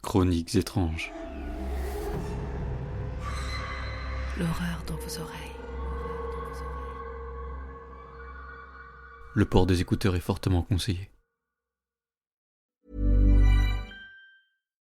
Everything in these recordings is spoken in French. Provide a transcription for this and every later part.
Chroniques étranges. L'horreur dans vos oreilles. Le port des écouteurs est fortement conseillé.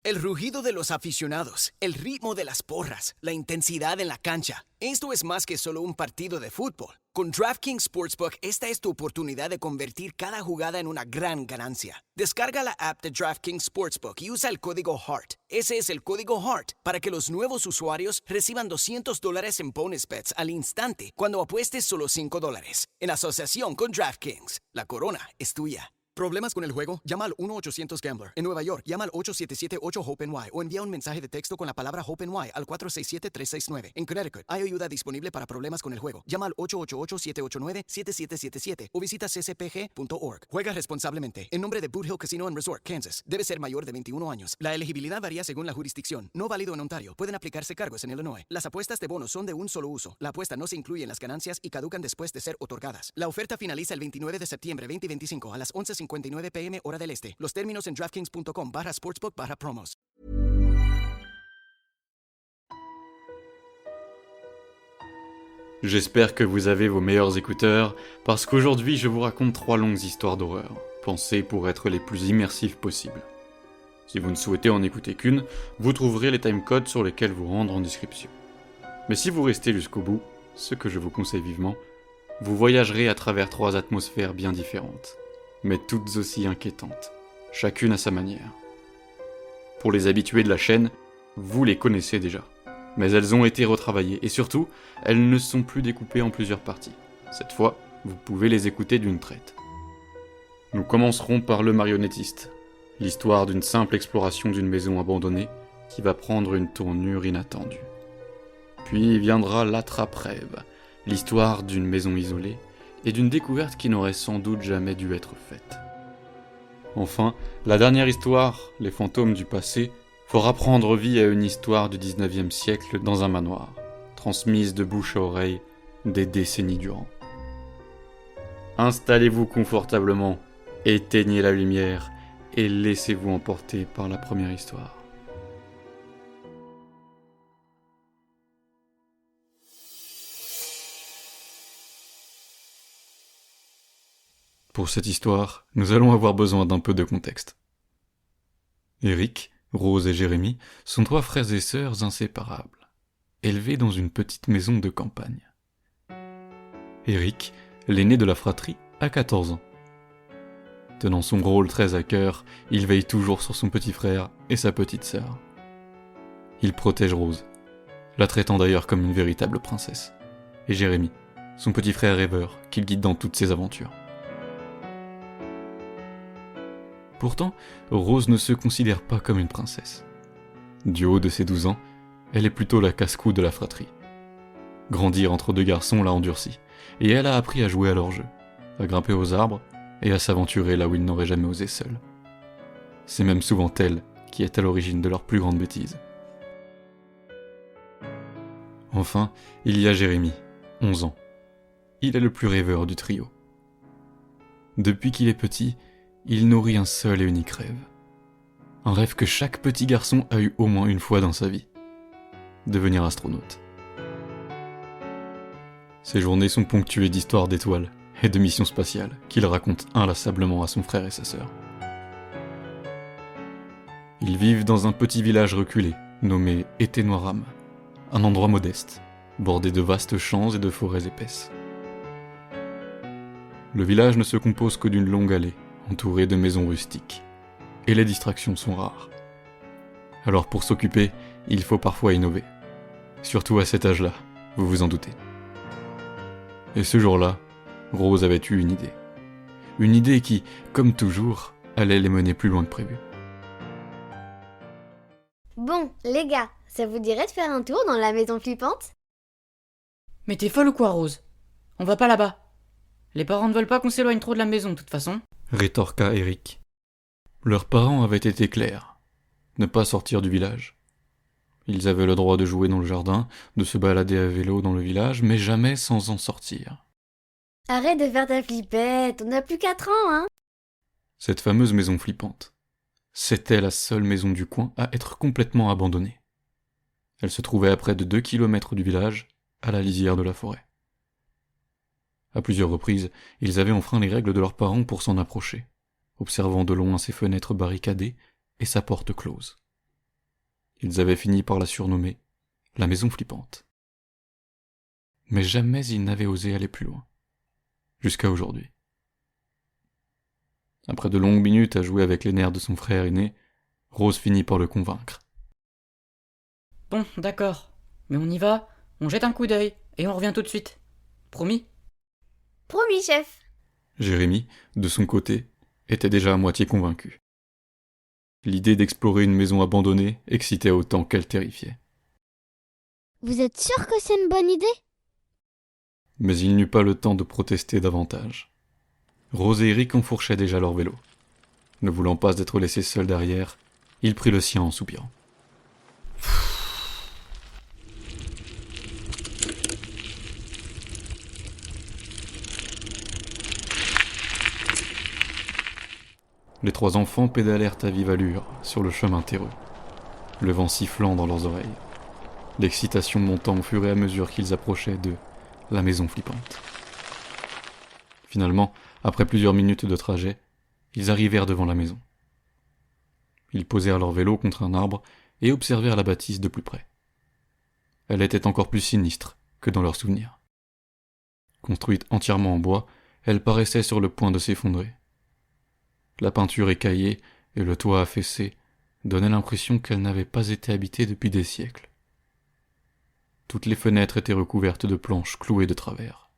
El rugido de los aficionados, el ritmo de las porras, la intensidad en la cancha. Esto es más que solo un partido de fútbol. Con DraftKings Sportsbook, esta es tu oportunidad de convertir cada jugada en una gran ganancia. Descarga la app de DraftKings Sportsbook y usa el código HEART. Ese es el código HEART para que los nuevos usuarios reciban $200 en bonus bets al instante cuando apuestes solo $5. En asociación con DraftKings, la corona es tuya. ¿Problemas con el juego? Llama al 1-800-GAMBLER. En Nueva York, llama al 877-8-HOPE-NY o envía un mensaje de texto con la palabra HOPE-NY al 467-369. En Connecticut, hay ayuda disponible para problemas con el juego. Llama al 888-789-7777 o visita ccpg.org. Juega responsablemente. En nombre de Boot Hill Casino and Resort, Kansas. Debe ser mayor de 21 años. La elegibilidad varía según la jurisdicción. No válido en Ontario. Pueden aplicarse cargos en Illinois. Las apuestas de bonos son de un solo uso. La apuesta no se incluye en las ganancias y caducan después de ser otorgadas. La oferta finaliza el 29 de septiembre 2025 a las 11:59 p.m. hora del este. Los términos en DraftKings.com/sportsbook/promos. J'espère que vous avez vos meilleurs écouteurs, parce qu'aujourd'hui je vous raconte 3 longues histoires d'horreur, pensées pour être les plus immersives possibles. Si vous ne souhaitez en écouter qu'une, vous trouverez les timecodes sur lesquels vous rendre en description. Mais si vous restez jusqu'au bout, ce que je vous conseille vivement, vous voyagerez à travers 3 atmosphères bien différentes, mais toutes aussi inquiétantes, chacune à sa manière. Pour les habitués de la chaîne, vous les connaissez déjà, mais elles ont été retravaillées, et surtout, elles ne sont plus découpées en plusieurs parties. Cette fois, vous pouvez les écouter d'une traite. Nous commencerons par le marionnettiste, l'histoire d'une simple exploration d'une maison abandonnée qui va prendre une tournure inattendue. Puis viendra l'attrape-rêve, l'histoire d'une maison isolée, et d'une découverte qui n'aurait sans doute jamais dû être faite. Enfin, la dernière histoire, les fantômes du passé, fera prendre vie à une histoire du 19e siècle dans un manoir, transmise de bouche à oreille des décennies durant. Installez-vous confortablement, éteignez la lumière et laissez-vous emporter par la première histoire. Pour cette histoire, nous allons avoir besoin d'un peu de contexte. Eric, Rose et Jérémy sont 3 frères et sœurs inséparables, élevés dans une petite maison de campagne. Eric, l'aîné de la fratrie, a 14 ans. Tenant son rôle très à cœur, il veille toujours sur son petit frère et sa petite sœur. Il protège Rose, la traitant d'ailleurs comme une véritable princesse, et Jérémy, son petit frère rêveur, qu'il guide dans toutes ses aventures. Pourtant, Rose ne se considère pas comme une princesse. Du haut de ses 12 ans, elle est plutôt la casse-cou de la fratrie. Grandir entre 2 garçons l'a endurcie, et elle a appris à jouer à leur jeu, à grimper aux arbres et à s'aventurer là où ils n'auraient jamais osé seuls. C'est même souvent elle qui est à l'origine de leurs plus grandes bêtises. Enfin, il y a Jérémy, 11 ans. Il est le plus rêveur du trio. Depuis qu'il est petit, il nourrit un seul et unique rêve. Un rêve que chaque petit garçon a eu au moins une fois dans sa vie. Devenir astronaute. Ses journées sont ponctuées d'histoires d'étoiles et de missions spatiales qu'il raconte inlassablement à son frère et sa sœur. Ils vivent dans un petit village reculé, nommé Etenoiram, un endroit modeste, bordé de vastes champs et de forêts épaisses. Le village ne se compose que d'une longue allée, entourée de maisons rustiques, et les distractions sont rares. Alors pour s'occuper, il faut parfois innover. Surtout à cet âge-là, vous vous en doutez. Et ce jour-là, Rose avait eu une idée. Une idée qui, comme toujours, allait les mener plus loin que prévu. Bon, les gars, ça vous dirait de faire un tour dans la maison flippante ? Mais t'es folle ou quoi, Rose ? On va pas là-bas. Les parents ne veulent pas qu'on s'éloigne trop de la maison, de toute façon. Rétorqua Eric. Leurs parents avaient été clairs. Ne pas sortir du village. Ils avaient le droit de jouer dans le jardin, de se balader à vélo dans le village, mais jamais sans en sortir. Arrête de faire ta flippette, on n'a plus 4 ans, hein ? Cette fameuse maison flippante. C'était la seule maison du coin à être complètement abandonnée. Elle se trouvait à près de 2 kilomètres du village, à la lisière de la forêt. À plusieurs reprises, ils avaient enfreint les règles de leurs parents pour s'en approcher, observant de loin ses fenêtres barricadées et sa porte close. Ils avaient fini par la surnommer la maison flippante. Mais jamais ils n'avaient osé aller plus loin, jusqu'à aujourd'hui. Après de longues minutes à jouer avec les nerfs de son frère aîné, Rose finit par le convaincre. Bon, d'accord. Mais on y va, on jette un coup d'œil, et on revient tout de suite. Promis? Promis, chef. Jérémy, de son côté, était déjà à moitié convaincu. L'idée d'explorer une maison abandonnée excitait autant qu'elle terrifiait. Vous êtes sûr que c'est une bonne idée? Mais il n'eut pas le temps de protester davantage. Rose et Eric enfourchaient déjà leur vélo. Ne voulant pas être laissés seuls derrière, il prit le sien en soupirant. Les 3 enfants pédalèrent à vive allure sur le chemin terreux, le vent sifflant dans leurs oreilles, l'excitation montant au fur et à mesure qu'ils approchaient de la maison flippante. Finalement, après plusieurs minutes de trajet, ils arrivèrent devant la maison. Ils posèrent leur vélo contre un arbre et observèrent la bâtisse de plus près. Elle était encore plus sinistre que dans leurs souvenirs. Construite entièrement en bois, elle paraissait sur le point de s'effondrer. La peinture écaillée et le toit affaissé donnaient l'impression qu'elle n'avait pas été habitée depuis des siècles. Toutes les fenêtres étaient recouvertes de planches clouées de travers.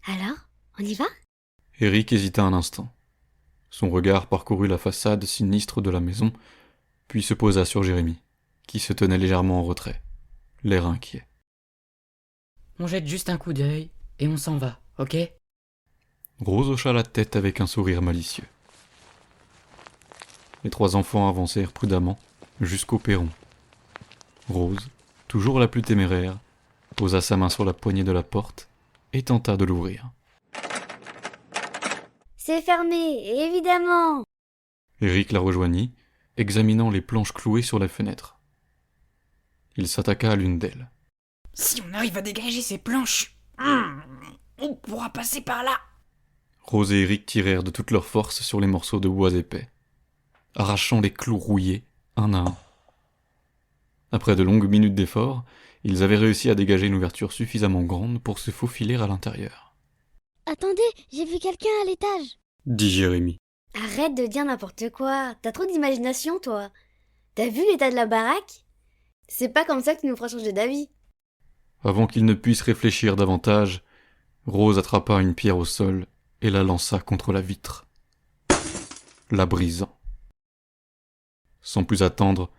Alors, on y va? Eric hésita un instant. Son regard parcourut la façade sinistre de la maison, puis se posa sur Jérémy, qui se tenait légèrement en retrait, l'air inquiet. On jette juste un coup d'œil, et on s'en va, ok? Rose hocha la tête avec un sourire malicieux. Les 3 enfants avancèrent prudemment jusqu'au perron. Rose, toujours la plus téméraire, posa sa main sur la poignée de la porte et tenta de l'ouvrir. C'est fermé, évidemment. Eric la rejoignit, examinant les planches clouées sur la fenêtre. Il s'attaqua à l'une d'elles. Si on arrive à dégager ces planches, on pourra passer par là. Rose et Eric tirèrent de toute leur force sur les morceaux de bois épais, arrachant les clous rouillés, un à un. Après de longues minutes d'effort, ils avaient réussi à dégager une ouverture suffisamment grande pour se faufiler à l'intérieur. Attendez, j'ai vu quelqu'un à l'étage. Dit Jérémy. Arrête de dire n'importe quoi. T'as trop d'imagination, toi. T'as vu l'état de la baraque? C'est pas comme ça que tu nous feras changer d'avis. Avant qu'ils ne puissent réfléchir davantage, Rose attrapa une pierre au sol et la lança contre la vitre, la brisant. Sans plus attendre,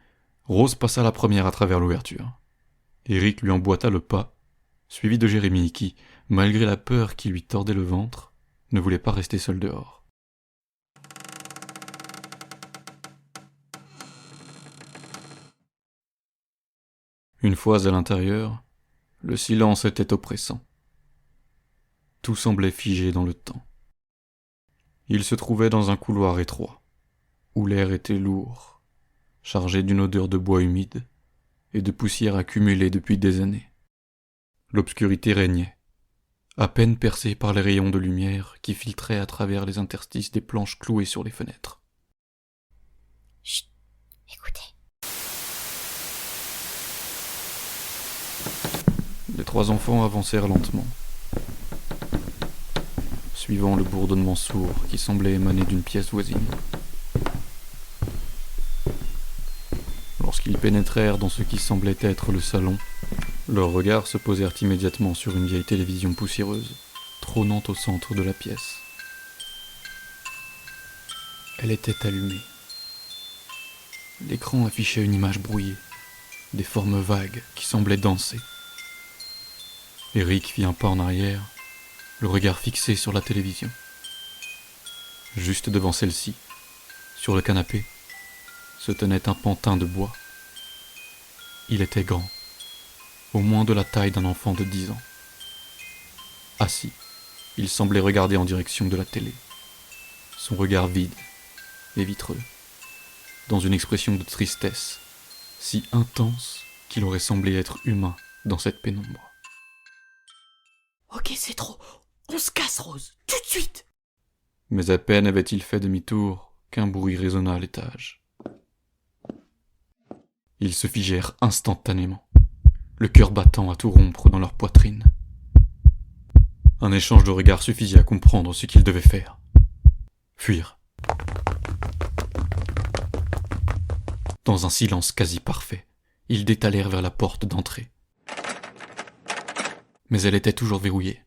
Rose passa la première à travers l'ouverture. Eric lui emboîta le pas, suivi de Jérémy qui, malgré la peur qui lui tordait le ventre, ne voulait pas rester seul dehors. Une fois à l'intérieur, le silence était oppressant. Tout semblait figé dans le temps. Il se trouvait dans un couloir étroit, où l'air était lourd, chargé d'une odeur de bois humide et de poussière accumulée depuis des années. L'obscurité régnait, à peine percée par les rayons de lumière qui filtraient à travers les interstices des planches clouées sur les fenêtres. Chut, écoutez. Les 3 enfants avancèrent lentement, suivant le bourdonnement sourd qui semblait émaner d'une pièce voisine. Lorsqu'ils pénétrèrent dans ce qui semblait être le salon, leurs regards se posèrent immédiatement sur une vieille télévision poussiéreuse, trônant au centre de la pièce. Elle était allumée. L'écran affichait une image brouillée, des formes vagues qui semblaient danser. Eric fit un pas en arrière, le regard fixé sur la télévision. Juste devant celle-ci, sur le canapé, se tenait un pantin de bois. Il était grand, au moins de la taille d'un enfant de 10 ans. Assis, il semblait regarder en direction de la télé, son regard vide et vitreux, dans une expression de tristesse, si intense qu'il aurait semblé être humain dans cette pénombre. Ok, c'est trop. On se casse, Rose. Tout de suite. Mais à peine avait-il fait demi-tour qu'un bruit résonna à l'étage. Ils se figèrent instantanément, le cœur battant à tout rompre dans leur poitrine. Un échange de regards suffisit à comprendre ce qu'ils devaient faire. Fuir. Dans un silence quasi parfait, ils détalèrent vers la porte d'entrée. Mais elle était toujours verrouillée.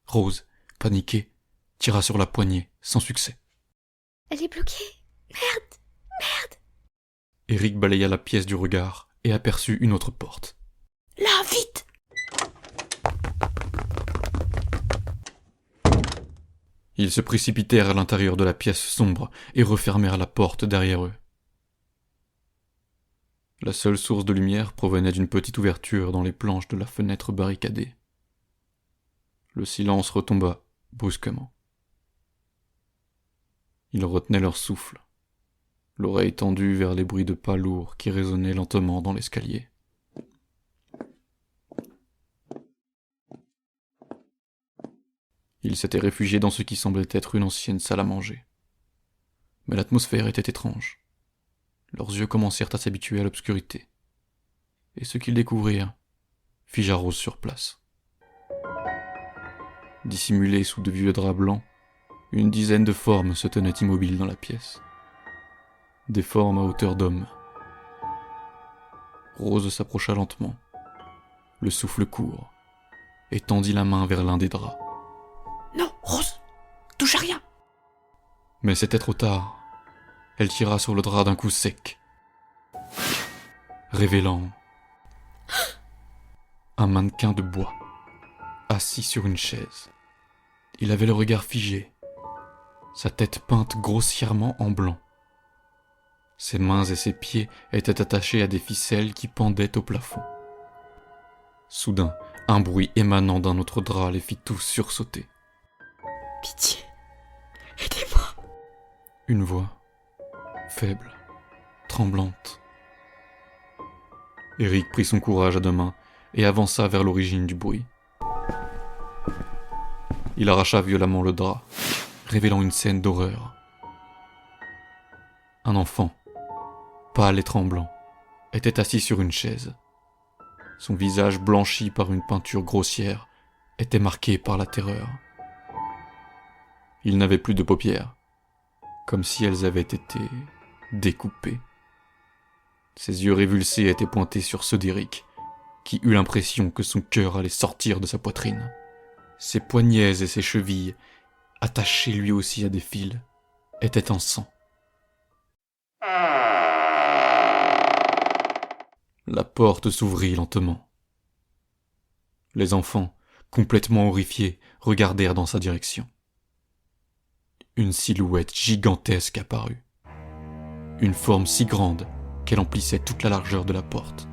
Rose, paniquée, tira sur la poignée, sans succès. Elle est bloquée. Merde. Eric balaya la pièce du regard et aperçut une autre porte. Là, vite. Ils se précipitèrent à l'intérieur de la pièce sombre et refermèrent la porte derrière eux. La seule source de lumière provenait d'une petite ouverture dans les planches de la fenêtre barricadée. Le silence retomba brusquement. Ils retenaient leur souffle, l'oreille tendue vers les bruits de pas lourds qui résonnaient lentement dans l'escalier. Ils s'étaient réfugiés dans ce qui semblait être une ancienne salle à manger. Mais l'atmosphère était étrange. Leurs yeux commencèrent à s'habituer à l'obscurité. Et ce qu'ils découvrirent figea Rose sur place. Dissimulés sous de vieux draps blancs, une dizaine de formes se tenaient immobiles dans la pièce. Des formes à hauteur d'homme. Rose s'approcha lentement, le souffle court, et tendit la main vers l'un des draps. Non, Rose, touche à rien. Mais c'était trop tard. Elle tira sur le drap d'un coup sec, révélant un mannequin de bois, assis sur une chaise. Il avait le regard figé, sa tête peinte grossièrement en blanc. Ses mains et ses pieds étaient attachés à des ficelles qui pendaient au plafond. Soudain, un bruit émanant d'un autre drap les fit tous sursauter. Pitié, aidez-moi. Une voix, faible, tremblante. Eric prit son courage à deux mains et avança vers l'origine du bruit. Il arracha violemment le drap, révélant une scène d'horreur. Un enfant, pâle et tremblant, était assis sur une chaise. Son visage blanchi par une peinture grossière était marqué par la terreur. Il n'avait plus de paupières, comme si elles avaient été découpées. Ses yeux révulsés étaient pointés sur ceux d'Eric, qui eut l'impression que son cœur allait sortir de sa poitrine. Ses poignets et ses chevilles, attachés lui aussi à des fils, étaient en sang. La porte s'ouvrit lentement. Les enfants, complètement horrifiés, regardèrent dans sa direction. Une silhouette gigantesque apparut. Une forme si grande qu'elle emplissait toute la largeur de la porte.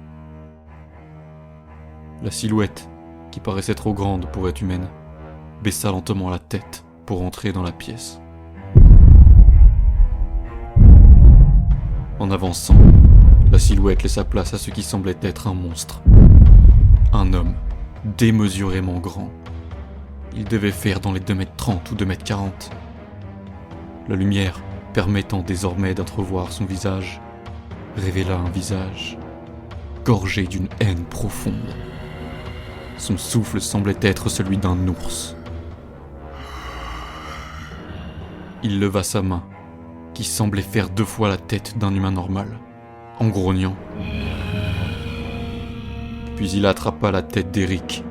La silhouette, qui paraissait trop grande pour être humaine, baissa lentement la tête pour entrer dans la pièce. En avançant, la silhouette laissa place à ce qui semblait être un monstre. Un homme, démesurément grand. Il devait faire dans les 2,30 m ou 2,40 m. La lumière, permettant désormais d'entrevoir son visage, révéla un visage gorgé d'une haine profonde. Son souffle semblait être celui d'un ours. Il leva sa main, qui semblait faire 2 fois la tête d'un humain normal, en grognant. Puis il attrapa la tête d'Eric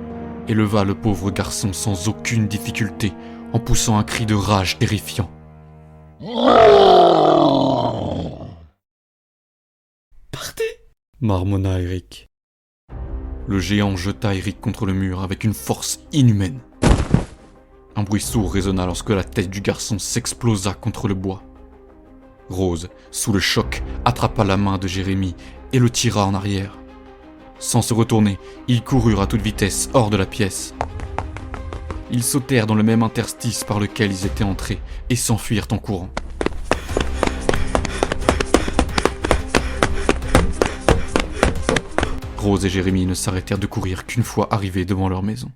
et leva le pauvre garçon sans aucune difficulté, en poussant un cri de rage terrifiant. Partez. Marmonna Eric. Le géant jeta Eric contre le mur avec une force inhumaine. Un bruit sourd résonna lorsque la tête du garçon s'explosa contre le bois. Rose, sous le choc, attrapa la main de Jérémie et le tira en arrière. Sans se retourner, ils coururent à toute vitesse hors de la pièce. Ils sautèrent dans le même interstice par lequel ils étaient entrés et s'enfuirent en courant. Rose et Jérémie ne s'arrêtèrent de courir qu'une fois arrivés devant leur maison.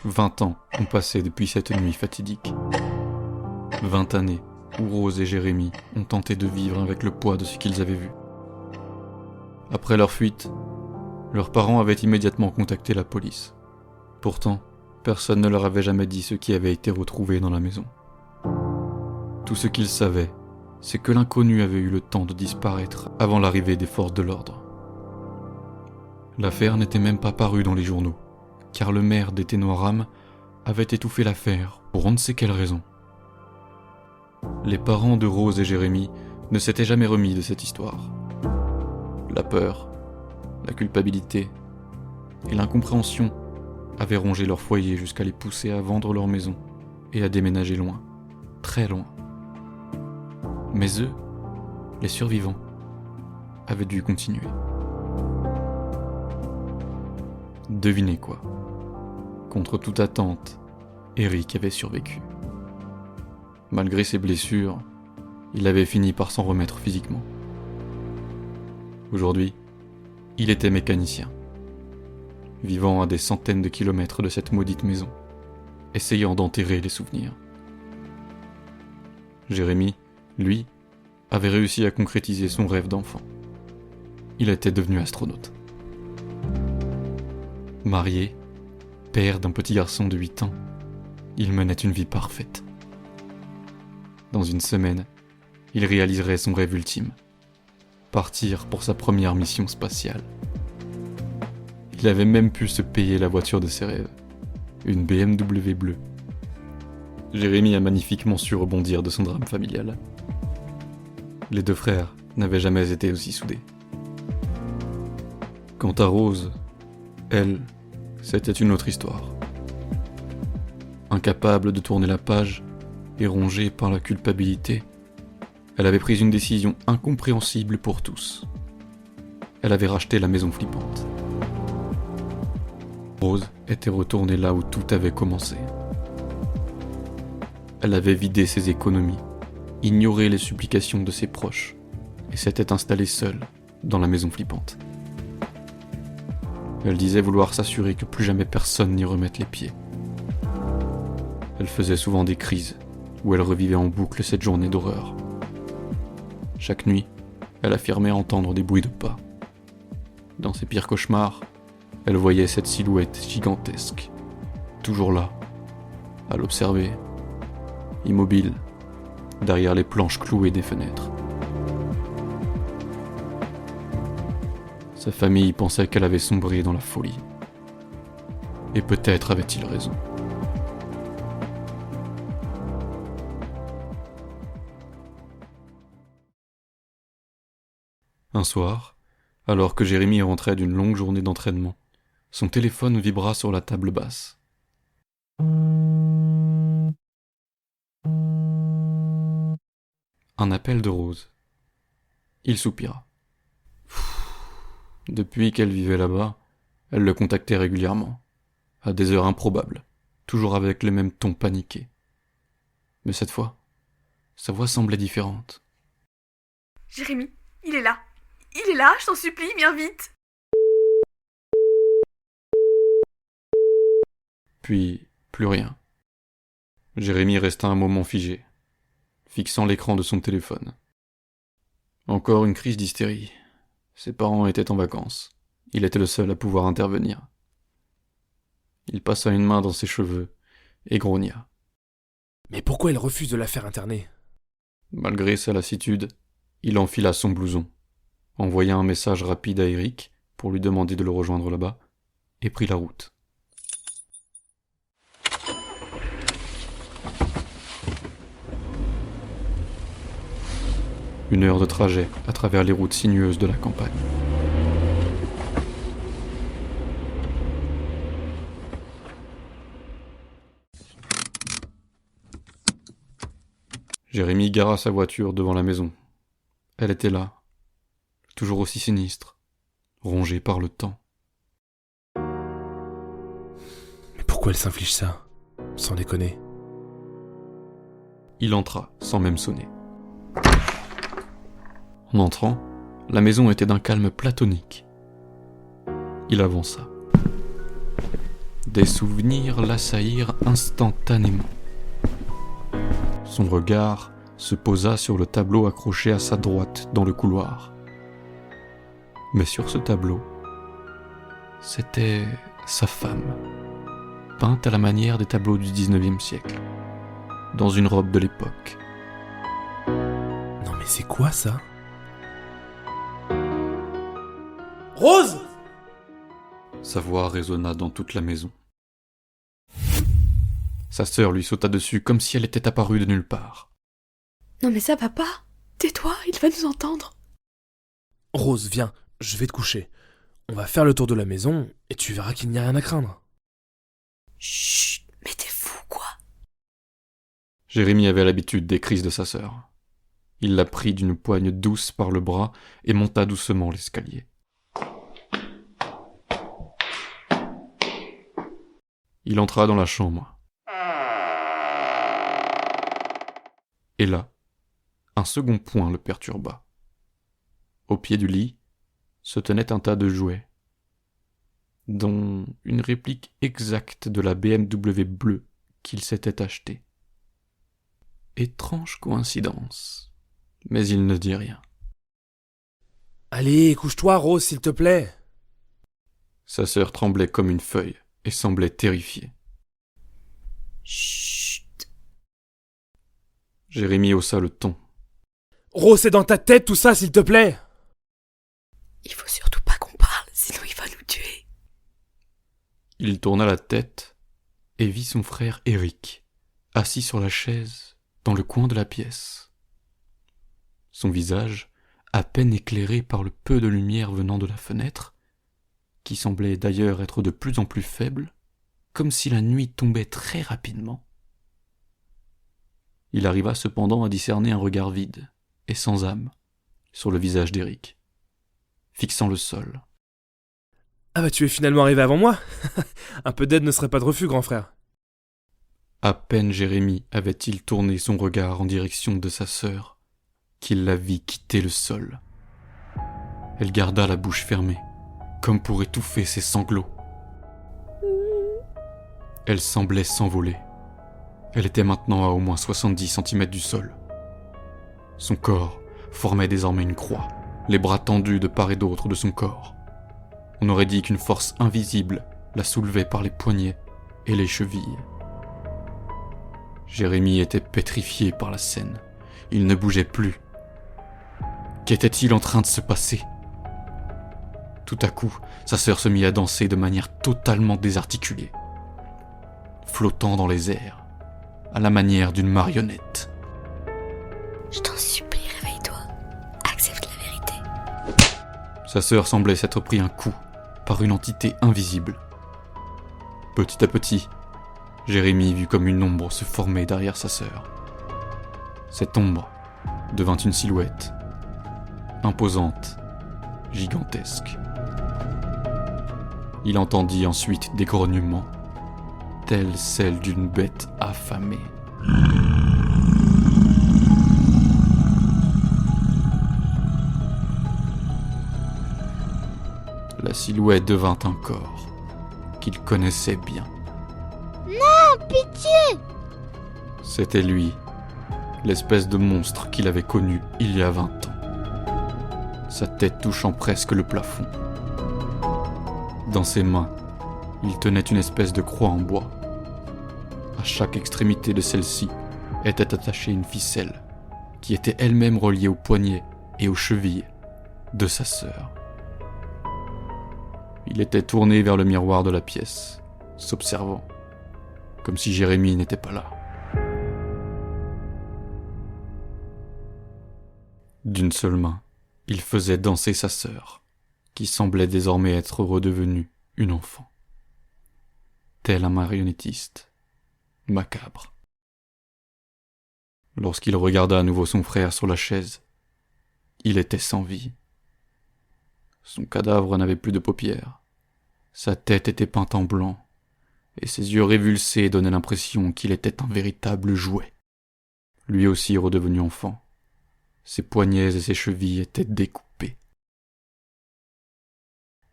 « 20 ans ont passé depuis cette nuit fatidique. 20 années où Rose et Jérémie ont tenté de vivre avec le poids de ce qu'ils avaient vu. Après leur fuite, leurs parents avaient immédiatement contacté la police. Pourtant, personne ne leur avait jamais dit ce qui avait été retrouvé dans la maison. Tout ce qu'ils savaient, c'est que l'inconnu avait eu le temps de disparaître avant l'arrivée des forces de l'ordre. L'affaire n'était même pas parue dans les journaux, car le maire d'Etenoiram avait étouffé l'affaire pour on ne sait quelle raison. Les parents de Rose et Jérémie ne s'étaient jamais remis de cette histoire. La peur, la culpabilité et l'incompréhension avaient rongé leur foyer jusqu'à les pousser à vendre leur maison et à déménager loin, très loin. Mais eux, les survivants, avaient dû continuer. Devinez quoi ? Contre toute attente, Eric avait survécu. Malgré ses blessures, il avait fini par s'en remettre physiquement. Aujourd'hui, il était mécanicien, vivant à des centaines de kilomètres de cette maudite maison, essayant d'enterrer les souvenirs. Jérémie, lui, avait réussi à concrétiser son rêve d'enfant. Il était devenu astronaute. Marié, père d'un petit garçon de 8 ans, il menait une vie parfaite. Dans une semaine, il réaliserait son rêve ultime, partir pour sa première mission spatiale. Il avait même pu se payer la voiture de ses rêves, une BMW bleue. Jérémie a magnifiquement su rebondir de son drame familial. Les deux frères n'avaient jamais été aussi soudés. Quant à Rose, elle, c'était une autre histoire. Incapable de tourner la page et rongée par la culpabilité, elle avait pris une décision incompréhensible pour tous. Elle avait racheté la maison flippante. Rose était retournée là où tout avait commencé. Elle avait vidé ses économies, ignoré les supplications de ses proches, et s'était installée seule dans la maison flippante. Elle disait vouloir s'assurer que plus jamais personne n'y remette les pieds. Elle faisait souvent des crises, où elle revivait en boucle cette journée d'horreur. Chaque nuit, elle affirmait entendre des bruits de pas. Dans ses pires cauchemars, elle voyait cette silhouette gigantesque, toujours là, à l'observer, immobile, derrière les planches clouées des fenêtres. Sa famille pensait qu'elle avait sombré dans la folie. Et peut-être avait-il raison. Un soir, alors que Jérémie rentrait d'une longue journée d'entraînement, son téléphone vibra sur la table basse. Un appel de Rose. Il soupira. Depuis qu'elle vivait là-bas, elle le contactait régulièrement, à des heures improbables, toujours avec le même ton paniqué. Mais cette fois, sa voix semblait différente. Jérémie, il est là. Il est là, je t'en supplie, viens vite. Puis, plus rien. Jérémie resta un moment figé, fixant l'écran de son téléphone. Encore une crise d'hystérie. Ses parents étaient en vacances. Il était le seul à pouvoir intervenir. Il passa une main dans ses cheveux et grogna. Mais pourquoi elle refuse de la faire interner ? Malgré sa lassitude, il enfila son blouson, envoya un message rapide à Eric pour lui demander de le rejoindre là-bas, et prit la route. Une heure de trajet à travers les routes sinueuses de la campagne. Jérémie gara sa voiture devant la maison. Elle était là, toujours aussi sinistre, rongée par le temps Pourquoi elle s'inflige ça? Sans déconner. Il entra, sans même sonner. En entrant, la maison était d'un calme platonique. Il avança. Des souvenirs l'assaillirent instantanément. Son regard se posa sur le tableau accroché à sa droite dans le couloir. Mais sur ce tableau, c'était sa femme, peinte à la manière des tableaux du 19e siècle, dans une robe de l'époque. Non mais c'est quoi ça? Rose! Sa voix résonna dans toute la maison. Sa sœur lui sauta dessus comme si elle était apparue de nulle part. Non mais ça va pas. Tais-toi, il va nous entendre. Rose, viens, je vais te coucher. On va faire le tour de la maison et tu verras qu'il n'y a rien à craindre. Chut, mais t'es fou quoi. Jérémie avait l'habitude des crises de sa sœur. Il la prit d'une poigne douce par le bras et monta doucement l'escalier. Il entra dans la chambre. Et là, un second point le perturba. Au pied du lit se tenait un tas de jouets, dont une réplique exacte de la BMW bleue qu'il s'était achetée. Étrange coïncidence, mais il ne dit rien. Allez, couche-toi, Rose, s'il te plaît. Sa sœur tremblait comme une feuille et semblait terrifiée. Chut. Jérémie haussa le ton. Rose, c'est dans ta tête tout ça, s'il te plaît. Il faut surtout pas qu'on parle, sinon il va nous tuer. Il tourna la tête et vit son frère Eric, assis sur la chaise dans le coin de la pièce. Son visage, à peine éclairé par le peu de lumière venant de la fenêtre, qui semblait d'ailleurs être de plus en plus faible, comme si la nuit tombait très rapidement. Il arriva cependant à discerner un regard vide et sans âme sur le visage d'Eric, fixant le sol. Ah bah tu es finalement arrivé avant moi. Un peu d'aide ne serait pas de refus, grand frère. À peine Jérémie avait-il tourné son regard en direction de sa sœur, qu'il la vit quitter le sol. Elle garda la bouche fermée, comme pour étouffer ses sanglots. Elle semblait s'envoler. Elle était maintenant à au moins 70 cm du sol. Son corps formait désormais une croix, les bras tendus de part et d'autre de son corps. On aurait dit qu'une force invisible la soulevait par les poignets et les chevilles. Jérémie était pétrifié par la scène. Il ne bougeait plus. Qu'était-il en train de se passer ? Tout à coup, sa sœur se mit à danser de manière totalement désarticulée, flottant dans les airs, à la manière d'une marionnette. Je t'en supplie, réveille-toi. Accepte la vérité. Sa sœur semblait s'être pris un coup par une entité invisible. Petit à petit, Jérémie vit comme une ombre se former derrière sa sœur. Cette ombre devint une silhouette, imposante, gigantesque. Il entendit ensuite des grognements, tels celles d'une bête affamée. La silhouette devint un corps qu'il connaissait bien. Non, pitié! C'était lui, l'espèce de monstre qu'il avait connu il y a 20 ans. Sa tête touchant presque le plafond. Dans ses mains, il tenait une espèce de croix en bois. À chaque extrémité de celle-ci était attachée une ficelle, qui était elle-même reliée aux poignets et aux chevilles de sa sœur. Il était tourné vers le miroir de la pièce, s'observant, comme si Jérémie n'était pas là. D'une seule main, il faisait danser sa sœur, qui semblait désormais être redevenue une enfant. Tel un marionnettiste, macabre. Lorsqu'il regarda à nouveau son frère sur la chaise, il était sans vie. Son cadavre n'avait plus de paupières. Sa tête était peinte en blanc, et ses yeux révulsés donnaient l'impression qu'il était un véritable jouet. Lui aussi redevenu enfant, ses poignets et ses chevilles étaient découpés.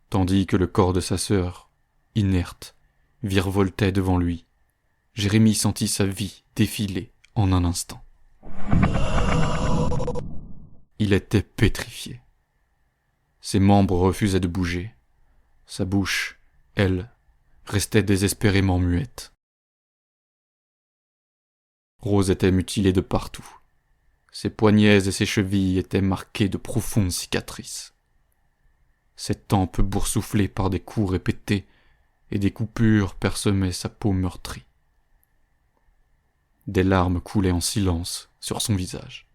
Tandis que le corps de sa sœur, inerte, virevoltait devant lui, Jérémie sentit sa vie défiler en un instant. Il était pétrifié. Ses membres refusaient de bouger. Sa bouche, elle, restait désespérément muette. Rose était mutilée de partout. Ses poignets et ses chevilles étaient marqués de profondes cicatrices. Ses tempes boursouflées par des coups répétés et des coupures parsemaient sa peau meurtrie. Des larmes coulaient en silence sur son visage.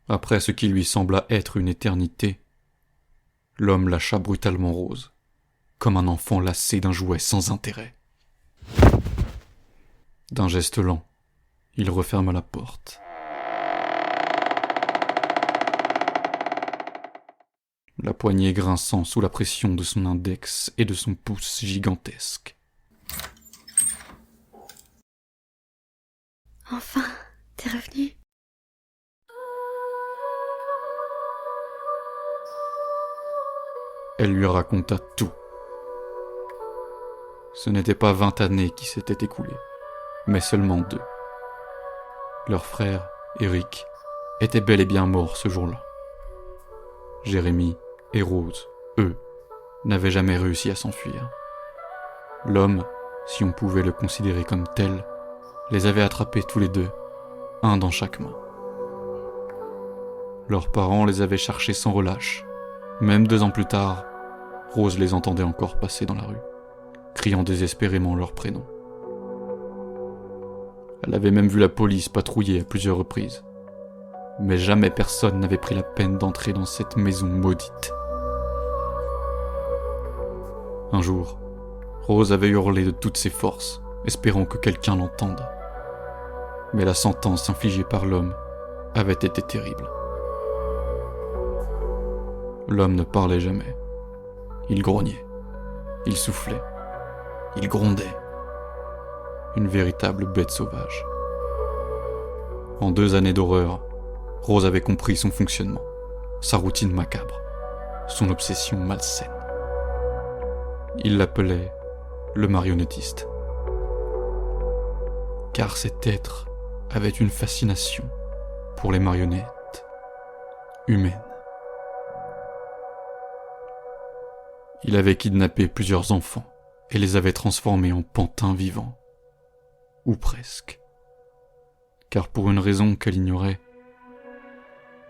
Après ce qui lui sembla être une éternité, l'homme lâcha brutalement Rose, comme un enfant lassé d'un jouet sans intérêt. D'un geste lent, il referma la porte. La poignée grinçant sous la pression de son index et de son pouce gigantesque. Enfin, t'es revenu. Elle lui raconta tout. Ce n'était pas 20 années qui s'étaient écoulées, mais seulement 2. Leur frère, Eric, était bel et bien mort ce jour-là. Jérémie et Rose, eux, n'avaient jamais réussi à s'enfuir. L'homme, si on pouvait le considérer comme tel, les avait attrapés tous les 2, un dans chaque main. Leurs parents les avaient cherchés sans relâche. Même 2 ans plus tard, Rose les entendait encore passer dans la rue, criant désespérément leur prénom. Elle avait même vu la police patrouiller à plusieurs reprises. Mais jamais personne n'avait pris la peine d'entrer dans cette maison maudite. Un jour, Rose avait hurlé de toutes ses forces, espérant que quelqu'un l'entende. Mais la sentence infligée par l'homme avait été terrible. L'homme ne parlait jamais. Il grognait, il soufflait, il grondait. Une véritable bête sauvage. En 2 années d'horreur, Rose avait compris son fonctionnement, sa routine macabre, son obsession malsaine. Il l'appelait le marionnettiste. Car cet être avait une fascination pour les marionnettes humaines. Il avait kidnappé plusieurs enfants et les avait transformés en pantins vivants. Ou presque. Car pour une raison qu'elle ignorait,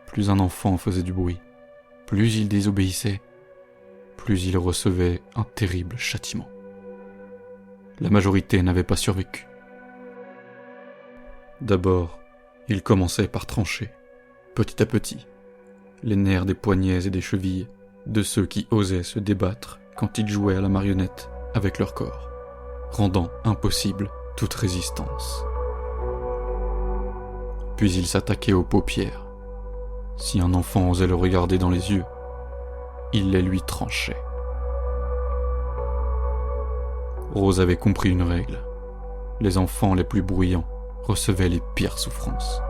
plus un enfant faisait du bruit, plus il désobéissait, plus il recevait un terrible châtiment. La majorité n'avait pas survécu. D'abord, il commençait par trancher, petit à petit, les nerfs des poignets et des chevilles de ceux qui osaient se débattre quand ils jouaient à la marionnette avec leur corps, rendant impossible toute résistance. Puis il s'attaquait aux paupières. Si un enfant osait le regarder dans les yeux, il les lui tranchait. Rose avait compris une règle. Les enfants les plus bruyants recevaient les pires souffrances.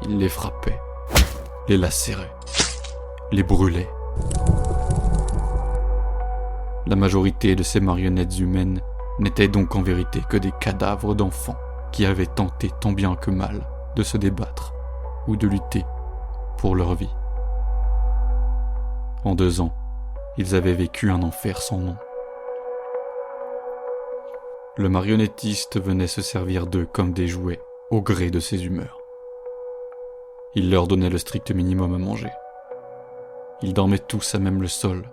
Il les frappait, les lacérait, les brûlait. La majorité de ces marionnettes humaines n'étaient donc en vérité que des cadavres d'enfants qui avaient tenté tant bien que mal de se débattre ou de lutter pour leur vie. En 2 ans, ils avaient vécu un enfer sans nom. Le marionnettiste venait se servir d'eux comme des jouets au gré de ses humeurs. Il leur donnait le strict minimum à manger. Ils dormaient tous à même le sol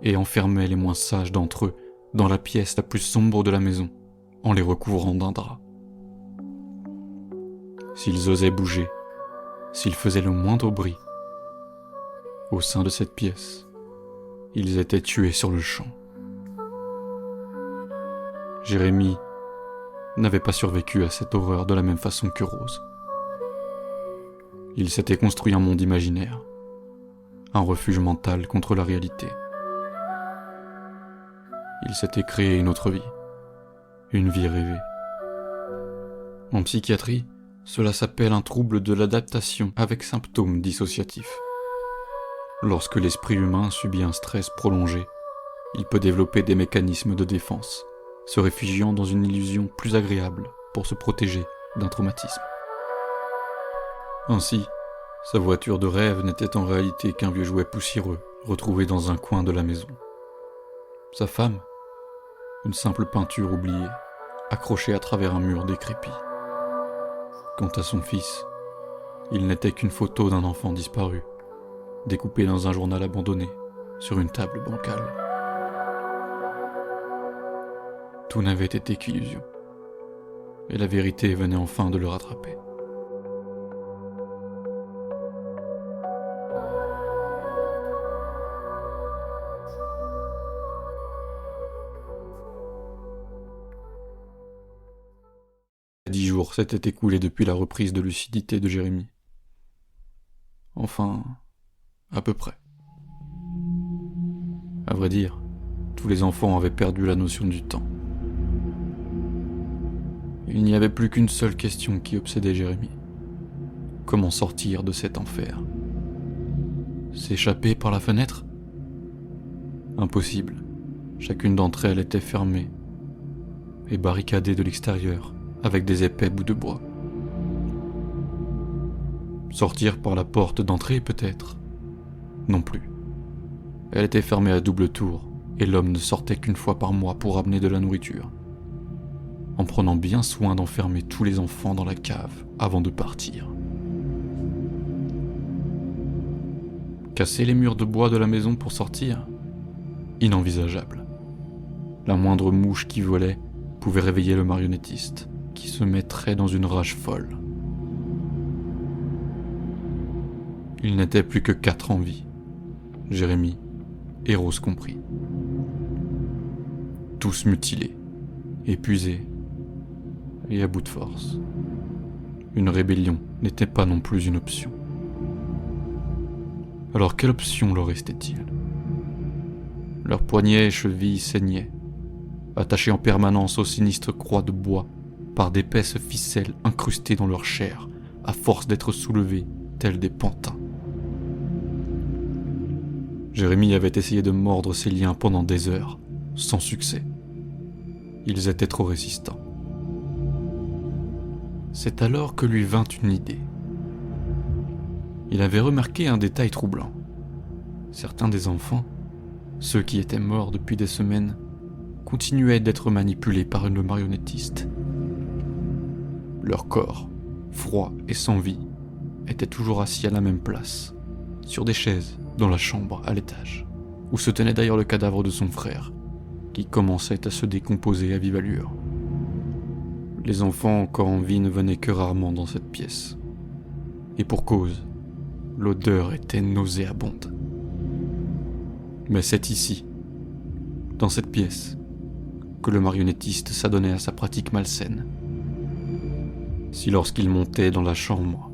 et enfermait les moins sages d'entre eux dans la pièce la plus sombre de la maison, en les recouvrant d'un drap. S'ils osaient bouger, s'ils faisaient le moindre bruit, au sein de cette pièce, ils étaient tués sur le champ. Jérémie n'avait pas survécu à cette horreur de la même façon que Rose. Il s'était construit un monde imaginaire, un refuge mental contre la réalité. Il s'était créé une autre vie. Une vie rêvée. En psychiatrie, cela s'appelle un trouble de l'adaptation avec symptômes dissociatifs. Lorsque l'esprit humain subit un stress prolongé, il peut développer des mécanismes de défense, se réfugiant dans une illusion plus agréable pour se protéger d'un traumatisme. Ainsi, sa voiture de rêve n'était en réalité qu'un vieux jouet poussiéreux retrouvé dans un coin de la maison. Sa femme, une simple peinture oubliée, accrochée à travers un mur décrépit. Quant à son fils, il n'était qu'une photo d'un enfant disparu, découpée dans un journal abandonné sur une table bancale. Tout n'avait été qu'illusion, et la vérité venait enfin de le rattraper. Dix jours s'étaient écoulés depuis la reprise de lucidité de Jérémie. Enfin, à peu près. À vrai dire, tous les enfants avaient perdu la notion du temps. Il n'y avait plus qu'une seule question qui obsédait Jérémie. Comment sortir de cet enfer ? S'échapper par la fenêtre ? Impossible. Chacune d'entre elles était fermée et barricadée de l'extérieur avec des épais bouts de bois. Sortir par la porte d'entrée peut-être ? Non plus. Elle était fermée à double tour et l'homme ne sortait qu'une fois par mois pour amener de la nourriture, en prenant bien soin d'enfermer tous les enfants dans la cave avant de partir. Casser les murs de bois de la maison pour sortir ? Inenvisageable. La moindre mouche qui volait pouvait réveiller le marionnettiste, qui se mettrait dans une rage folle. Il n'était plus que 4 en vie, Jérémie et Rose compris. Tous mutilés, épuisés et à bout de force. Une rébellion n'était pas non plus une option. Alors quelle option leur restait-il ? Leurs poignets et chevilles saignaient, attachés en permanence aux sinistres croix de bois par d'épaisses ficelles incrustées dans leur chair, à force d'être soulevés tels des pantins. Jérémie avait essayé de mordre ses liens pendant des heures, sans succès. Ils étaient trop résistants. C'est alors que lui vint une idée. Il avait remarqué un détail troublant. Certains des enfants, ceux qui étaient morts depuis des semaines, continuaient d'être manipulés par une marionnettiste. Leur corps, froid et sans vie, était toujours assis à la même place, sur des chaises dans la chambre à l'étage, où se tenait d'ailleurs le cadavre de son frère, qui commençait à se décomposer à vive allure. Les enfants encore en vie ne venaient que rarement dans cette pièce. Et pour cause, l'odeur était nauséabonde. Mais c'est ici, dans cette pièce, que le marionnettiste s'adonnait à sa pratique malsaine. Si lorsqu'il montait dans la chambre,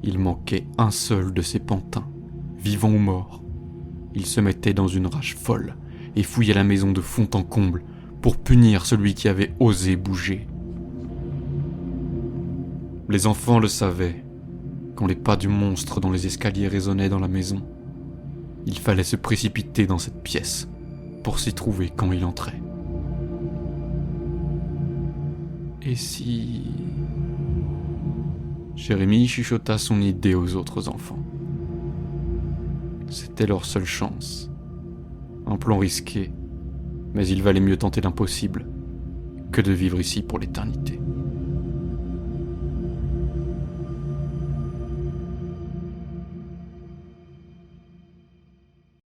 il manquait un seul de ses pantins, vivant ou mort, il se mettait dans une rage folle et fouillait la maison de fond en comble pour punir celui qui avait osé bouger. Les enfants le savaient. Quand les pas du monstre dans les escaliers résonnaient dans la maison, il fallait se précipiter dans cette pièce pour s'y trouver quand il entrait. Et si... Jérémie chuchota son idée aux autres enfants. C'était leur seule chance. Un plan risqué, mais il valait mieux tenter l'impossible que de vivre ici pour l'éternité.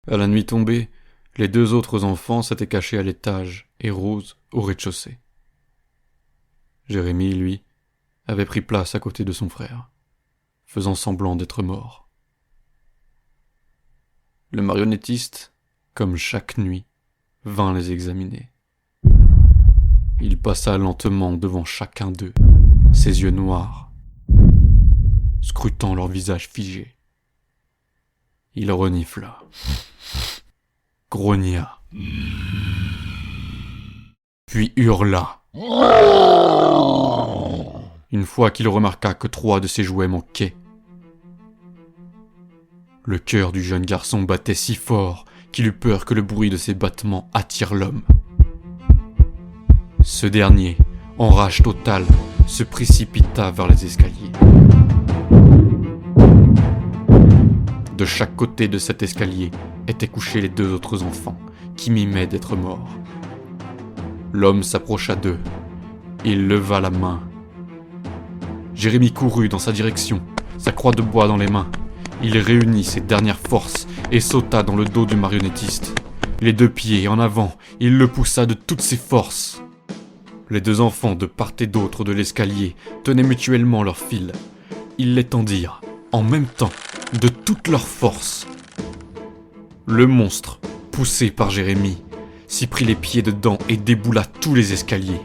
À la nuit tombée, les 2 autres enfants s'étaient cachés à l'étage et Rose au rez-de-chaussée. Jérémie, lui, avait pris place à côté de son frère, faisant semblant d'être mort. Le marionnettiste, comme chaque nuit, vint les examiner. Il passa lentement devant chacun d'eux, ses yeux noirs, scrutant leur visage figé. Il renifla, grogna, puis hurla. Une fois qu'il remarqua que 3 de ses jouets manquaient. Le cœur du jeune garçon battait si fort qu'il eut peur que le bruit de ses battements attire l'homme. Ce dernier, en rage totale, se précipita vers les escaliers. De chaque côté de cet escalier étaient couchés les 2 autres enfants, qui mimaient d'être morts. L'homme s'approcha d'eux. Il leva la main. Jérémie courut dans sa direction, sa croix de bois dans les mains. Il réunit ses dernières forces et sauta dans le dos du marionnettiste. Les 2 pieds en avant, il le poussa de toutes ses forces. Les 2 enfants de part et d'autre de l'escalier tenaient mutuellement leurs fils. Ils les tendirent, en même temps, de toute leur force. Le monstre, poussé par Jérémie, s'y prit les pieds dedans et déboula tous les escaliers.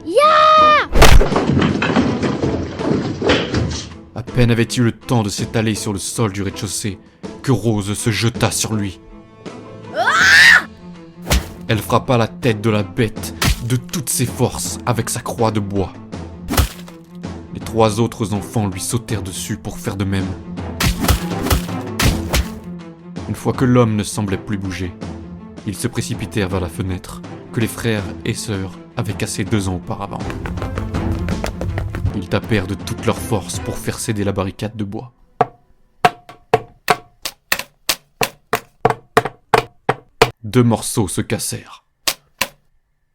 À peine avait-il eu le temps de s'étaler sur le sol du rez-de-chaussée que Rose se jeta sur lui. Elle frappa la tête de la bête de toutes ses forces avec sa croix de bois. Les 3 autres enfants lui sautèrent dessus pour faire de même. Une fois que l'homme ne semblait plus bouger, ils se précipitèrent vers la fenêtre que les frères et sœurs avaient cassée 2 ans auparavant. Ils tapèrent de toute leur force pour faire céder la barricade de bois. Deux morceaux se cassèrent.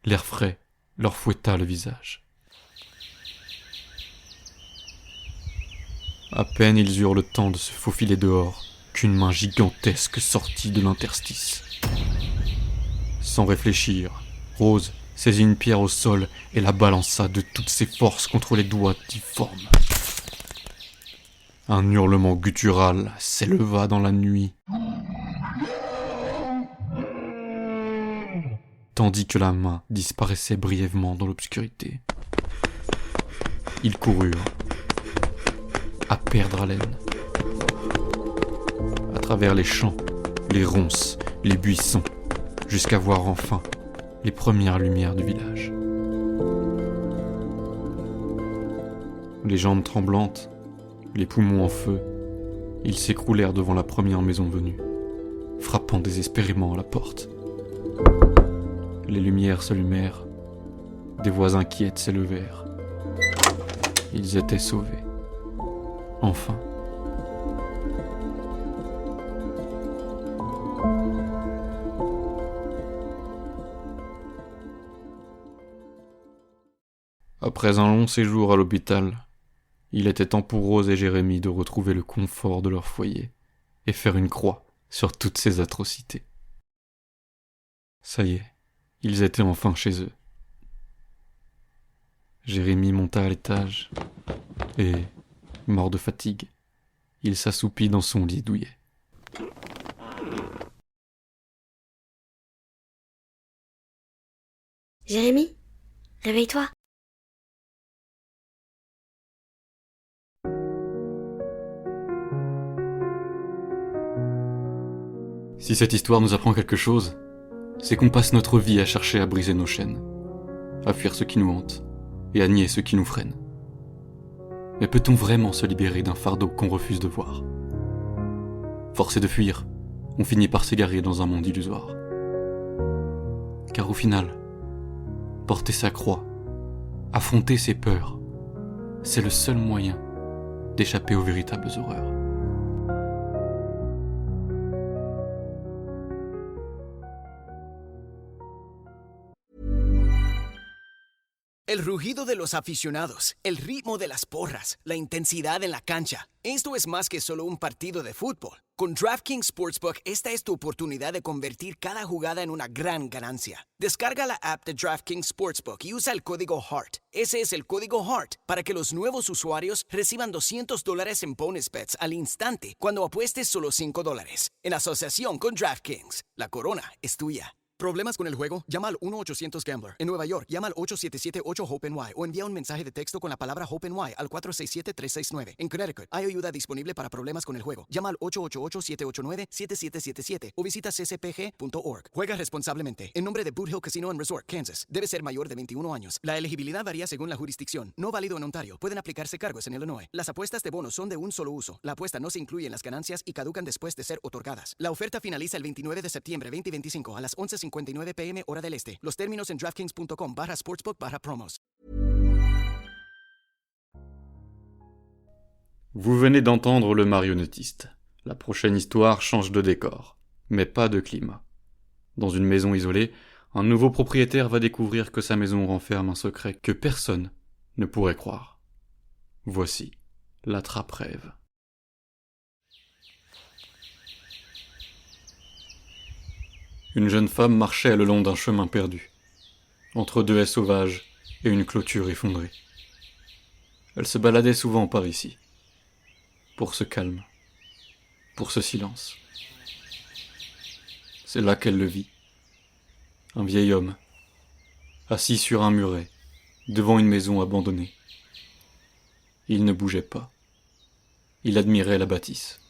L'air frais leur fouetta le visage. À peine ils eurent le temps de se faufiler dehors qu'une main gigantesque sortit de l'interstice. Sans réfléchir, Rose saisit une pierre au sol et la balança de toutes ses forces contre les doigts difformes. Un hurlement guttural s'éleva dans la nuit, tandis que la main disparaissait brièvement dans l'obscurité. Ils coururent, à perdre haleine, à travers les champs, les ronces, les buissons, jusqu'à voir enfin les premières lumières du village. Les jambes tremblantes, les poumons en feu, ils s'écroulèrent devant la première maison venue, frappant désespérément à la porte. Les lumières s'allumèrent, des voix inquiètes s'élevèrent. Ils étaient sauvés. Enfin. Après un long séjour à l'hôpital, il était temps pour Rose et Jérémie de retrouver le confort de leur foyer et faire une croix sur toutes ces atrocités. Ça y est, ils étaient enfin chez eux. Jérémie monta à l'étage et, mort de fatigue, il s'assoupit dans son lit douillet. Jérémie, réveille-toi. Si cette histoire nous apprend quelque chose, c'est qu'on passe notre vie à chercher à briser nos chaînes, à fuir ce qui nous hante et à nier ce qui nous freine. Mais peut-on vraiment se libérer d'un fardeau qu'on refuse de voir ? Forcé de fuir, on finit par s'égarer dans un monde illusoire. Car au final, porter sa croix, affronter ses peurs, c'est le seul moyen d'échapper aux véritables horreurs. El rugido de los aficionados, el ritmo de las porras, la intensidad en la cancha. Esto es más que solo un partido de fútbol. Con DraftKings Sportsbook, esta es tu oportunidad de convertir cada jugada en una gran ganancia. Descarga la app de DraftKings Sportsbook y usa el código HEART. Ese es el código HEART para que los nuevos usuarios reciban $200 en bonus bets al instante cuando apuestes solo $5. En asociación con DraftKings, la corona es tuya. ¿Problemas con el juego? Llama al 1-800-GAMBLER. En Nueva York, llama al 877-8-HOPE-NY o envía un mensaje de texto con la palabra HOPE-NY al 467-369. En Connecticut, hay ayuda disponible para problemas con el juego. Llama al 888-789-7777 o visita ccpg.org. Juega responsablemente. En nombre de Boot Hill Casino and Resort, Kansas. Debe ser mayor de 21 años. La elegibilidad varía según la jurisdicción. No válido en Ontario. Pueden aplicarse cargos en Illinois. Las apuestas de bonos son de un solo uso. La apuesta no se incluye en las ganancias y caducan después de ser otorgadas. La oferta finaliza el 29 de septiembre 2025 a las 11:59 p.m. hora del este. Los términos en DraftKings.com/sportsbook/promos. Vous venez d'entendre le marionnettiste. La prochaine histoire change de décor, mais pas de climat. Dans une maison isolée, un nouveau propriétaire va découvrir que sa maison renferme un secret que personne ne pourrait croire. Voici la trappe-rêve. Une jeune femme marchait le long d'un chemin perdu, entre deux haies sauvages et une clôture effondrée. Elle se baladait souvent par ici, pour ce calme, pour ce silence. C'est là qu'elle le vit. Un vieil homme, assis sur un muret, devant une maison abandonnée. Il ne bougeait pas. Il admirait la bâtisse.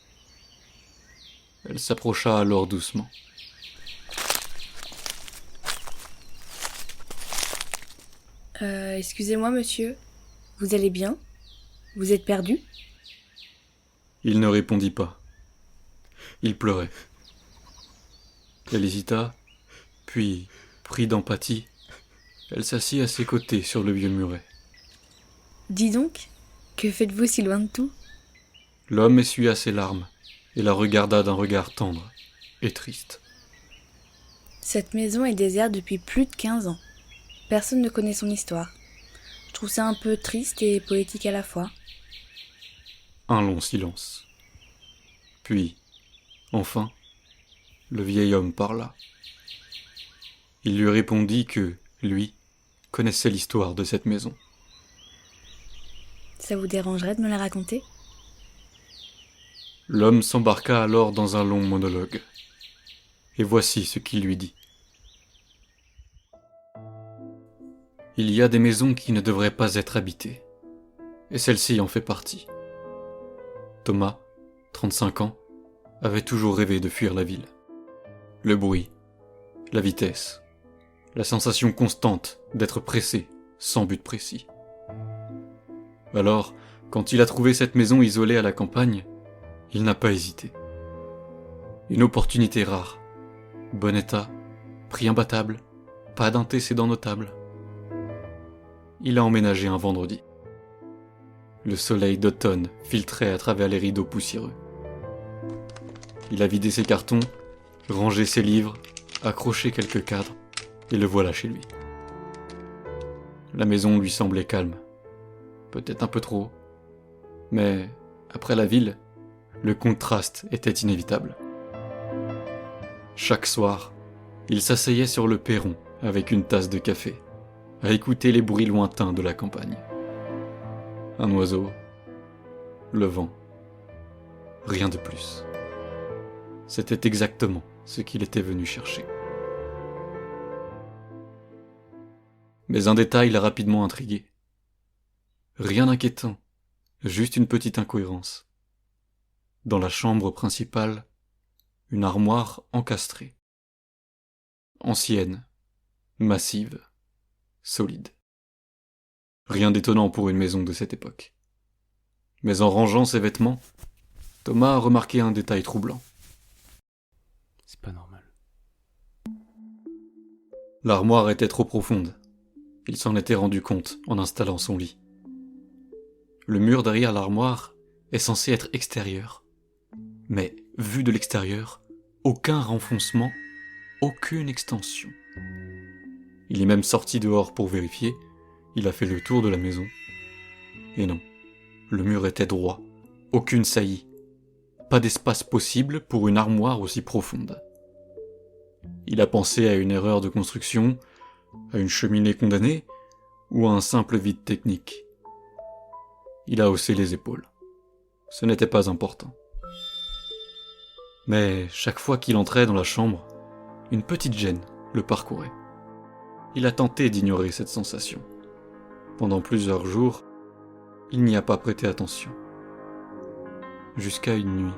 Elle s'approcha alors doucement. Excusez-moi, monsieur. Vous allez bien? Vous êtes perdu? Il ne répondit pas. Il pleurait. Elle hésita, puis, pris d'empathie, elle s'assit à ses côtés sur le vieux muret. Dis donc, que faites-vous si loin de tout? L'homme essuya ses larmes et la regarda d'un regard tendre et triste. Cette maison est déserte depuis plus de 15 ans. Personne ne connaît son histoire. Je trouve ça un peu triste et poétique à la fois. Un long silence. Puis, enfin, le vieil homme parla. Il lui répondit que, lui, connaissait l'histoire de cette maison. Ça vous dérangerait de me la raconter? L'homme s'embarqua alors dans un long monologue. Et voici ce qu'il lui dit. Il y a des maisons qui ne devraient pas être habitées. Et celle-ci en fait partie. Thomas, 35 ans, avait toujours rêvé de fuir la ville. Le bruit, la vitesse, la sensation constante d'être pressé, sans but précis. Alors, quand il a trouvé cette maison isolée à la campagne, il n'a pas hésité. Une opportunité rare. Bon état, prix imbattable, pas d'antécédent notable. Il a emménagé un vendredi. Le soleil d'automne filtrait à travers les rideaux poussiéreux. Il a vidé ses cartons, rangé ses livres, accroché quelques cadres, et le voilà chez lui. La maison lui semblait calme. Peut-être un peu trop. Mais, après la ville, le contraste était inévitable. Chaque soir, il s'asseyait sur le perron avec une tasse de café, à écouter les bruits lointains de la campagne. Un oiseau, le vent, rien de plus. C'était exactement ce qu'il était venu chercher. Mais un détail l'a rapidement intrigué. Rien d'inquiétant, juste une petite incohérence. Dans la chambre principale, une armoire encastrée. Ancienne, massive, solide. Rien d'étonnant pour une maison de cette époque. Mais en rangeant ses vêtements, Thomas a remarqué un détail troublant. C'est pas normal. L'armoire était trop profonde. Il s'en était rendu compte en installant son lit. Le mur derrière l'armoire est censé être extérieur. Mais, vu de l'extérieur, aucun renfoncement, aucune extension. Il est même sorti dehors pour vérifier. Il a fait le tour de la maison. Et non, le mur était droit, aucune saillie. Pas d'espace possible pour une armoire aussi profonde. Il a pensé à une erreur de construction, à une cheminée condamnée, ou à un simple vide technique. Il a haussé les épaules. Ce n'était pas important. Mais chaque fois qu'il entrait dans la chambre, une petite gêne le parcourait. Il a tenté d'ignorer cette sensation. Pendant plusieurs jours, il n'y a pas prêté attention. Jusqu'à une nuit.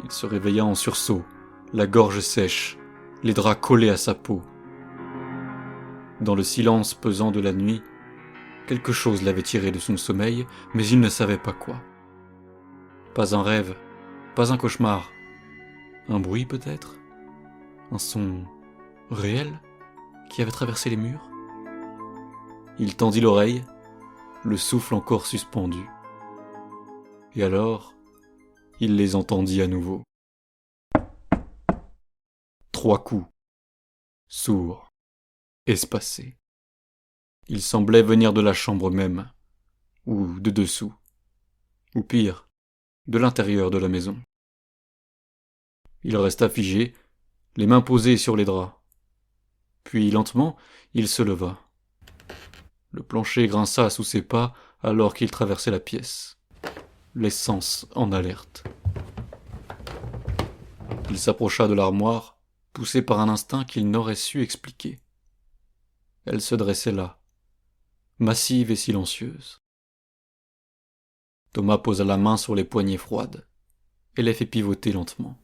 Il se réveilla en sursaut, la gorge sèche, les draps collés à sa peau. Dans le silence pesant de la nuit, quelque chose l'avait tiré de son sommeil, mais il ne savait pas quoi. Pas un rêve, pas un cauchemar. Un bruit peut-être ? Un son réel qui avait traversé les murs ? Il tendit l'oreille, le souffle encore suspendu. Et alors, il les entendit à nouveau. 3 coups, sourds, espacés. Ils semblaient venir de la chambre même, ou de dessous, ou pire, de l'intérieur de la maison. Il resta figé, les mains posées sur les draps. Puis, lentement, il se leva. Le plancher grinça sous ses pas alors qu'il traversait la pièce, les sens en alerte. Il s'approcha de l'armoire, poussé par un instinct qu'il n'aurait su expliquer. Elle se dressait là, massive et silencieuse. Thomas posa la main sur les poignées froides et les fit pivoter lentement.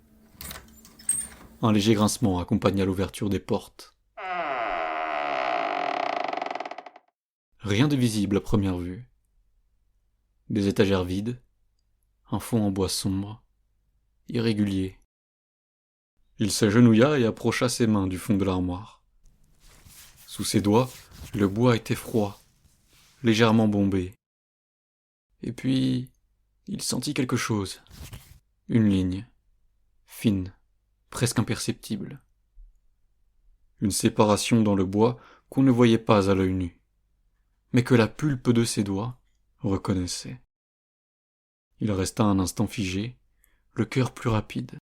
Un léger grincement accompagna l'ouverture des portes. Rien de visible à première vue. Des étagères vides, un fond en bois sombre, irrégulier. Il s'agenouilla et approcha ses mains du fond de l'armoire. Sous ses doigts, le bois était froid, légèrement bombé. Et puis, il sentit quelque chose. Une ligne, fine, presque imperceptible. Une séparation dans le bois qu'on ne voyait pas à l'œil nu, mais que la pulpe de ses doigts reconnaissait. Il resta un instant figé, le cœur plus rapide.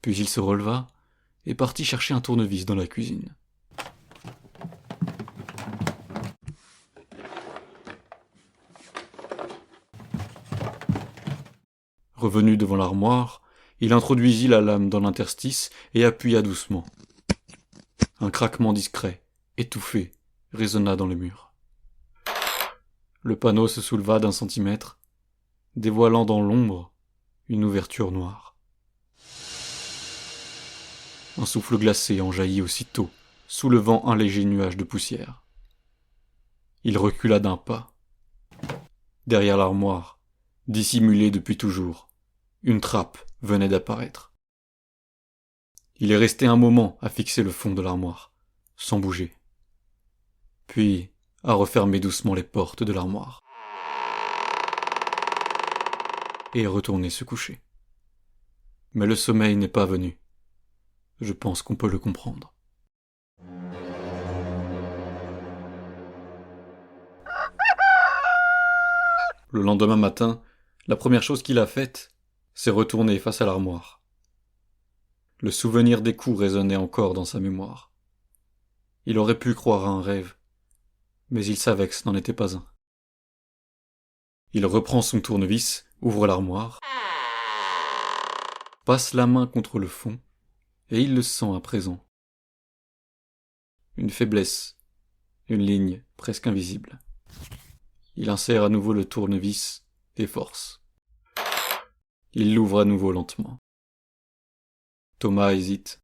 Puis il se releva et partit chercher un tournevis dans la cuisine. Revenu devant l'armoire, il introduisit la lame dans l'interstice et appuya doucement. Un craquement discret, étouffé, résonna dans le mur. Le panneau se souleva d'1 centimètre, dévoilant dans l'ombre une ouverture noire. Un souffle glacé en jaillit aussitôt, soulevant un léger nuage de poussière. Il recula d'1 pas. Derrière l'armoire, dissimulée depuis toujours, une trappe venait d'apparaître. Il est resté un moment à fixer le fond de l'armoire, sans bouger. Puis à refermer doucement les portes de l'armoire. Et retourner se coucher. Mais le sommeil n'est pas venu. Je pense qu'on peut le comprendre. Le lendemain matin, la première chose qu'il a faite, c'est retourner face à l'armoire. Le souvenir des coups résonnait encore dans sa mémoire. Il aurait pu croire à un rêve, mais il savait que ce n'en était pas un. Il reprend son tournevis, ouvre l'armoire, passe la main contre le fond, et il le sent à présent. Une faiblesse, une ligne presque invisible. Il insère à nouveau le tournevis et force. Il l'ouvre à nouveau lentement. Thomas hésite.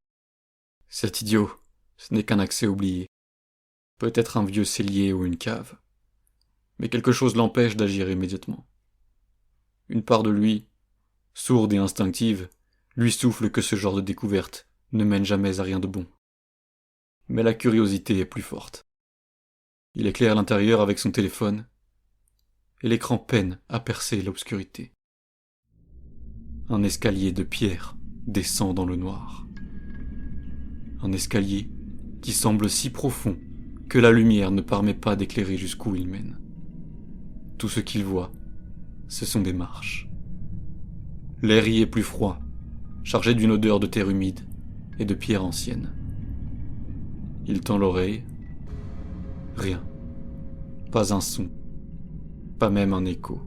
Cet idiot, ce n'est qu'un accès oublié. Peut-être un vieux cellier ou une cave. Mais quelque chose l'empêche d'agir immédiatement. Une part de lui, sourde et instinctive, lui souffle que ce genre de découverte ne mène jamais à rien de bon. Mais la curiosité est plus forte. Il éclaire l'intérieur avec son téléphone, et l'écran peine à percer l'obscurité. Un escalier de pierre descend dans le noir. Un escalier qui semble si profond que la lumière ne permet pas d'éclairer jusqu'où il mène. Tout ce qu'il voit, ce sont des marches. L'air y est plus froid, chargé d'une odeur de terre humide et de pierre ancienne. Il tend l'oreille. Rien. Pas un son. Pas même un écho.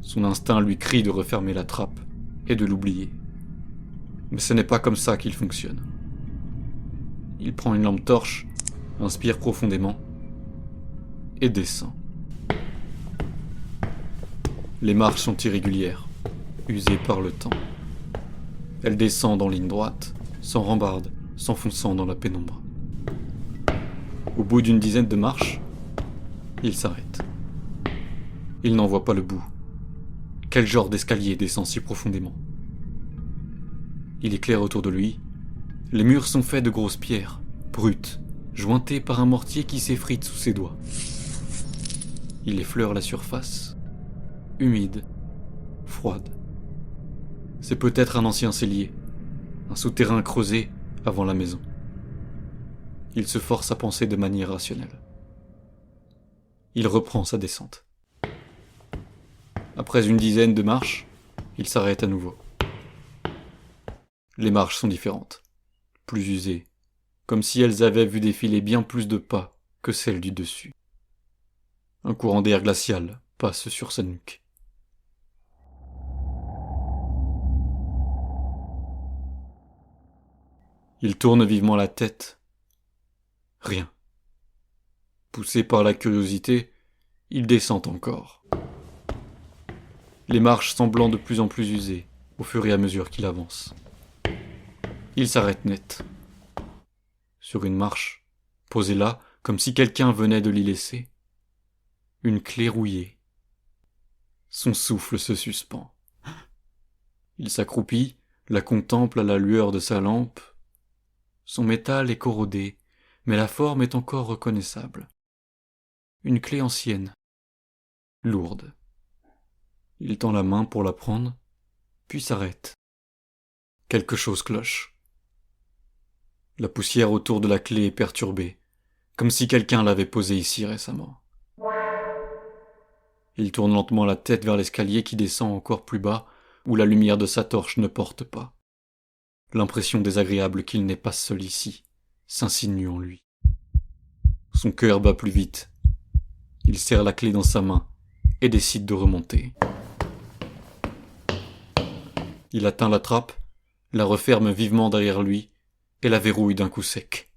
Son instinct lui crie de refermer la trappe et de l'oublier. Mais ce n'est pas comme ça qu'il fonctionne. Il prend une lampe torche, inspire profondément et descend. Les marches sont irrégulières, usées par le temps. Elles descendent en ligne droite, sans rambarde, s'enfonçant dans la pénombre. Au bout d'une dizaine de marches, il s'arrête. Il n'en voit pas le bout. Quel genre d'escalier descend si profondément? Il éclaire autour de lui. Les murs sont faits de grosses pierres, brutes, jointées par un mortier qui s'effrite sous ses doigts. Il effleure la surface, humide, froide. C'est peut-être un ancien cellier, un souterrain creusé avant la maison. Il se force à penser de manière rationnelle. Il reprend sa descente. Après une dizaine de marches, il s'arrête à nouveau. Les marches sont différentes, plus usées, comme si elles avaient vu défiler bien plus de pas que celles du dessus. Un courant d'air glacial passe sur sa nuque. Il tourne vivement la tête. Rien. Poussé par la curiosité, il descend encore. Les marches semblant de plus en plus usées au fur et à mesure qu'il avance. Il s'arrête net. Sur une marche, posée là, comme si quelqu'un venait de l'y laisser. Une clé rouillée. Son souffle se suspend. Il s'accroupit, la contemple à la lueur de sa lampe. Son métal est corrodé, mais la forme est encore reconnaissable. Une clé ancienne, lourde. Il tend la main pour la prendre, puis s'arrête. Quelque chose cloche. La poussière autour de la clé est perturbée, comme si quelqu'un l'avait posée ici récemment. Il tourne lentement la tête vers l'escalier qui descend encore plus bas, où la lumière de sa torche ne porte pas. L'impression désagréable qu'il n'est pas seul ici s'insinue en lui. Son cœur bat plus vite. Il serre la clé dans sa main et décide de remonter. Il atteint la trappe, la referme vivement derrière lui et la verrouille d'un coup sec.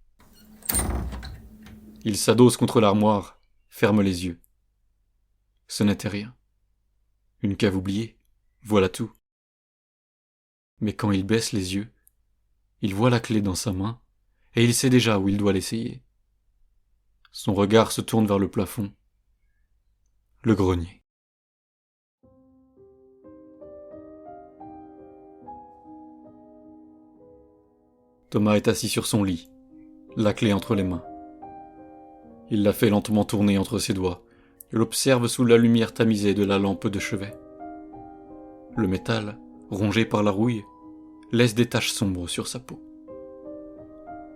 Il s'adosse contre l'armoire, ferme les yeux. Ce n'était rien. Une cave oubliée, voilà tout. Mais quand il baisse les yeux, il voit la clé dans sa main et il sait déjà où il doit l'essayer. Son regard se tourne vers le plafond. Le grenier. Thomas est assis sur son lit, la clé entre les mains. Il la fait lentement tourner entre ses doigts et l'observe sous la lumière tamisée de la lampe de chevet. Le métal, rongé par la rouille, laisse des taches sombres sur sa peau.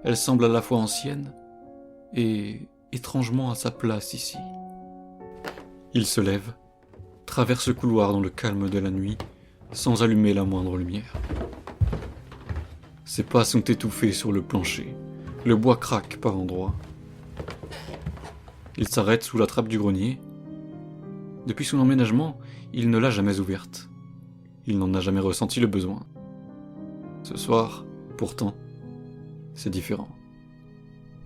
Elle semble à la fois ancienne et étrangement à sa place ici. Il se lève, traverse le couloir dans le calme de la nuit, sans allumer la moindre lumière. Ses pas sont étouffés sur le plancher, le bois craque par endroits. Il s'arrête sous la trappe du grenier. Depuis son emménagement, il ne l'a jamais ouverte. Il n'en a jamais ressenti le besoin. Ce soir, pourtant, c'est différent.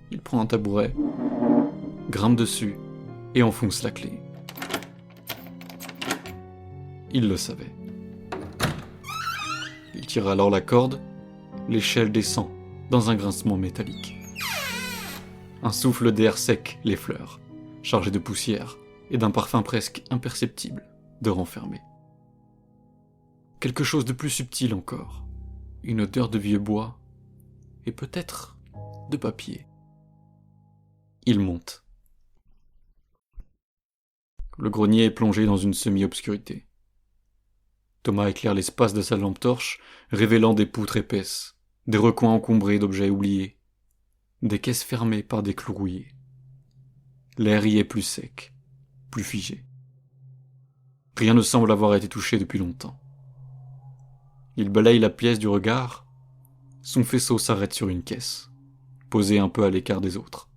Il prend un tabouret, grimpe dessus et enfonce la clé. Il le savait. Il tire alors la corde, l'échelle descend dans un grincement métallique. Un souffle d'air sec l'effleure, chargé de poussière et d'un parfum presque imperceptible de renfermé. Quelque chose de plus subtil encore, une odeur de vieux bois et peut-être de papier. Il monte. Le grenier est plongé dans une semi-obscurité. Thomas éclaire l'espace de sa lampe torche, révélant des poutres épaisses, des recoins encombrés d'objets oubliés, des caisses fermées par des clous rouillés. L'air y est plus sec, plus figé. Rien ne semble avoir été touché depuis longtemps. Il balaye la pièce du regard. Son faisceau s'arrête sur une caisse, posée un peu à l'écart des autres.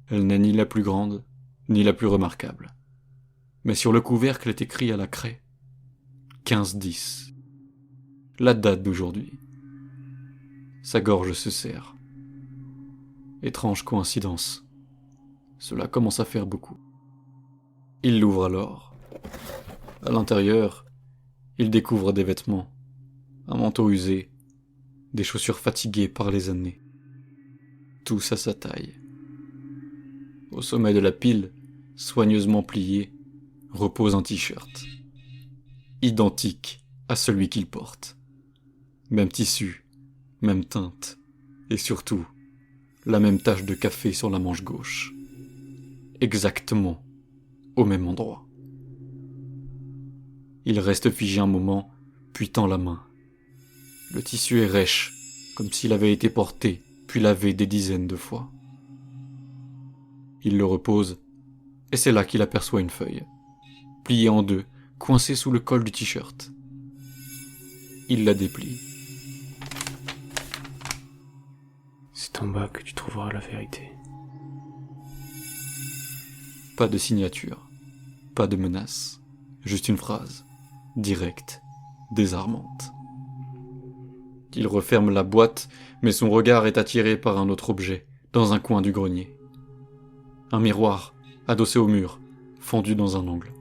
Elle n'est ni la plus grande, ni la plus remarquable. Mais sur le couvercle est écrit à la craie 15-10. La date d'aujourd'hui. Sa gorge se serre. Étrange coïncidence. Cela commence à faire beaucoup. Il l'ouvre alors. À l'intérieur, il découvre des vêtements, un manteau usé, des chaussures fatiguées par les années. Tous à sa taille. Au sommet de la pile, soigneusement plié, repose un t-shirt. Identique à celui qu'il porte. Même tissu, même teinte, et surtout, la même tache de café sur la manche gauche. Exactement au même endroit. Il reste figé un moment, puis tend la main. Le tissu est rêche, comme s'il avait été porté, puis lavé des dizaines de fois. Il le repose, et c'est là qu'il aperçoit une feuille, pliée en deux, coincée sous le col du t-shirt. Il la déplie. C'est en bas que tu trouveras la vérité. Pas de signature, pas de menace, juste une phrase, directe, désarmante. Il referme la boîte, mais son regard est attiré par un autre objet, dans un coin du grenier. Un miroir, adossé au mur, fendu dans un angle.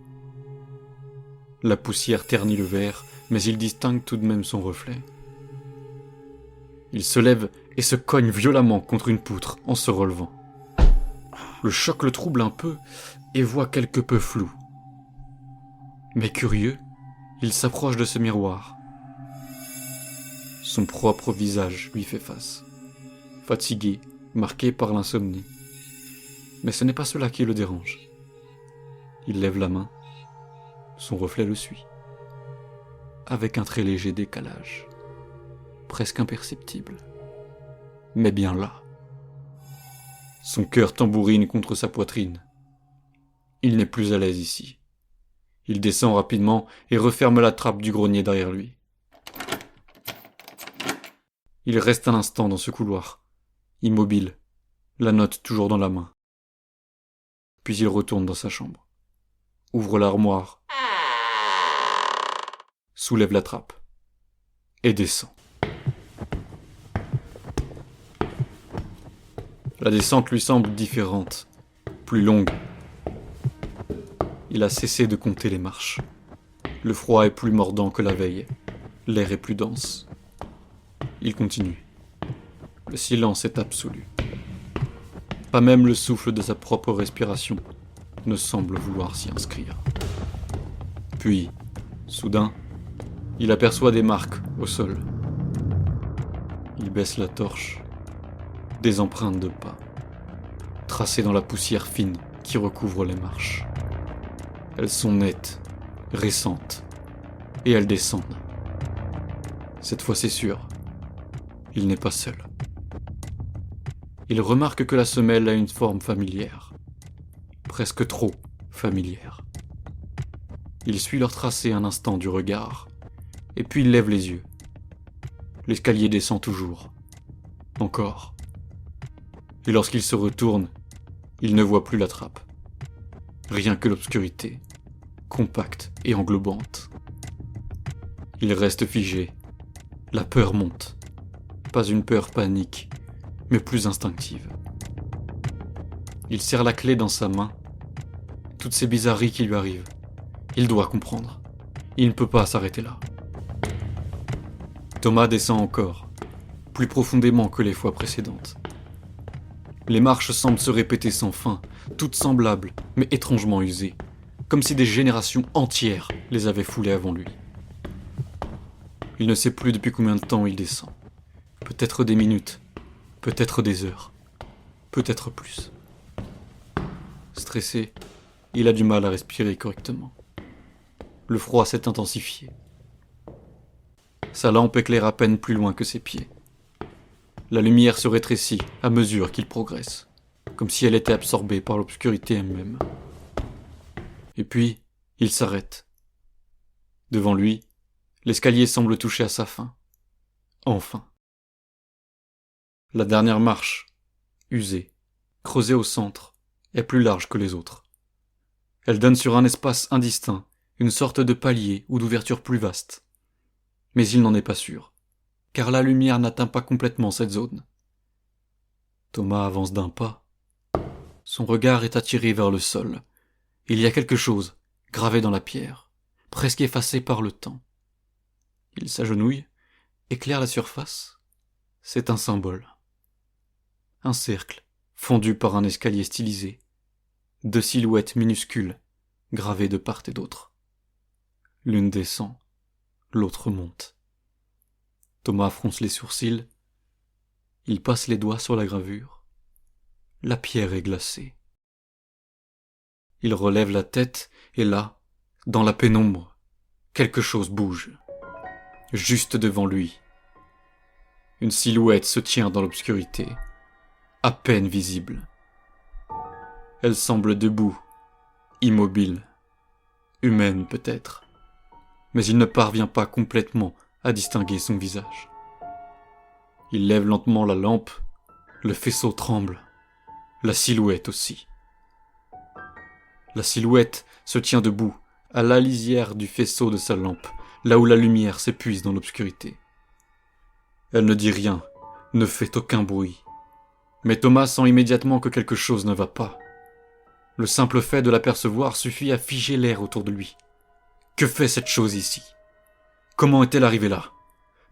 La poussière ternit le verre, mais il distingue tout de même son reflet. Il se lève et se cogne violemment contre une poutre en se relevant. Le choc le trouble un peu et voit quelque peu flou. Mais curieux, il s'approche de ce miroir. Son propre visage lui fait face, fatigué, marqué par l'insomnie. Mais ce n'est pas cela qui le dérange. Il lève la main, son reflet le suit, avec un très léger décalage, presque imperceptible, mais bien là. Son cœur tambourine contre sa poitrine. Il n'est plus à l'aise ici. Il descend rapidement et referme la trappe du grenier derrière lui. Il reste un instant dans ce couloir, immobile, la note toujours dans la main. Puis il retourne dans sa chambre, ouvre l'armoire, soulève la trappe et descend. La descente lui semble différente, plus longue. Il a cessé de compter les marches. Le froid est plus mordant que la veille, l'air est plus dense. Il continue. Le silence est absolu. Pas même le souffle de sa propre respiration ne semble vouloir s'y inscrire. Puis, soudain, il aperçoit des marques au sol. Il baisse la torche. Des empreintes de pas, tracées dans la poussière fine qui recouvre les marches. Elles sont nettes, récentes, et elles descendent. Cette fois c'est sûr, il n'est pas seul. Il remarque que la semelle a une forme familière, presque trop familière. Il suit leur tracé un instant du regard, et puis il lève les yeux. L'escalier descend toujours, encore. Et lorsqu'il se retourne, il ne voit plus la trappe. Rien que l'obscurité, compacte et englobante. Il reste figé. La peur monte. Pas une peur panique, mais plus instinctive. Il serre la clé dans sa main. Toutes ces bizarreries qui lui arrivent. Il doit comprendre. Il ne peut pas s'arrêter là. Thomas descend encore, plus profondément que les fois précédentes. Les marches semblent se répéter sans fin, toutes semblables, mais étrangement usées, comme si des générations entières les avaient foulées avant lui. Il ne sait plus depuis combien de temps il descend. Peut-être des minutes, peut-être des heures, peut-être plus. Stressé, il a du mal à respirer correctement. Le froid s'est intensifié. Sa lampe éclaire à peine plus loin que ses pieds. La lumière se rétrécit à mesure qu'il progresse, comme si elle était absorbée par l'obscurité elle-même. Et puis, il s'arrête. Devant lui, l'escalier semble toucher à sa fin. Enfin. La dernière marche, usée, creusée au centre, est plus large que les autres. Elle donne sur un espace indistinct, une sorte de palier ou d'ouverture plus vaste. Mais il n'en est pas sûr. car la lumière n'atteint pas complètement cette zone. Thomas avance d'un pas. Son regard est attiré vers le sol. Il y a quelque chose, gravé dans la pierre, presque effacé par le temps. Il s'agenouille, éclaire la surface. C'est un symbole. Un cercle, fendu par un escalier stylisé. 2 silhouettes minuscules, gravées de part et d'autre. L'une descend, l'autre monte. Thomas fronce les sourcils. Il passe les doigts sur la gravure. La pierre est glacée. Il relève la tête et là, dans la pénombre, quelque chose bouge. Juste devant lui. Une silhouette se tient dans l'obscurité, à peine visible. Elle semble debout, immobile, humaine peut-être, mais il ne parvient pas complètement à distinguer son visage. Il lève lentement la lampe, le faisceau tremble, la silhouette aussi. La silhouette se tient debout, à la lisière du faisceau de sa lampe, là où la lumière s'épuise dans l'obscurité. Elle ne dit rien, ne fait aucun bruit. Mais Thomas sent immédiatement que quelque chose ne va pas. Le simple fait de l'apercevoir suffit à figer l'air autour de lui. Que fait cette chose ici? Comment est-elle arrivée là?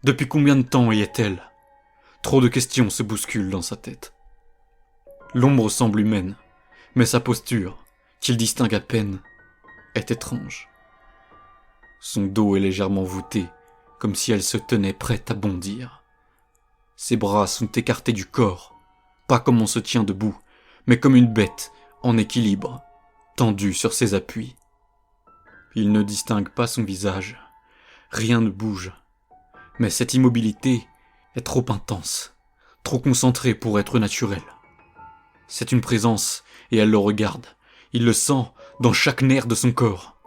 Depuis combien de temps y est-elle? Trop de questions se bousculent dans sa tête. L'ombre semble humaine, mais sa posture, qu'il distingue à peine, est étrange. Son dos est légèrement voûté, comme si elle se tenait prête à bondir. Ses bras sont écartés du corps, pas comme on se tient debout, mais comme une bête en équilibre, tendue sur ses appuis. Il ne distingue pas son visage, rien ne bouge, mais cette immobilité est trop intense, trop concentrée pour être naturelle. C'est une présence, et elle le regarde, il le sent dans chaque nerf de son corps.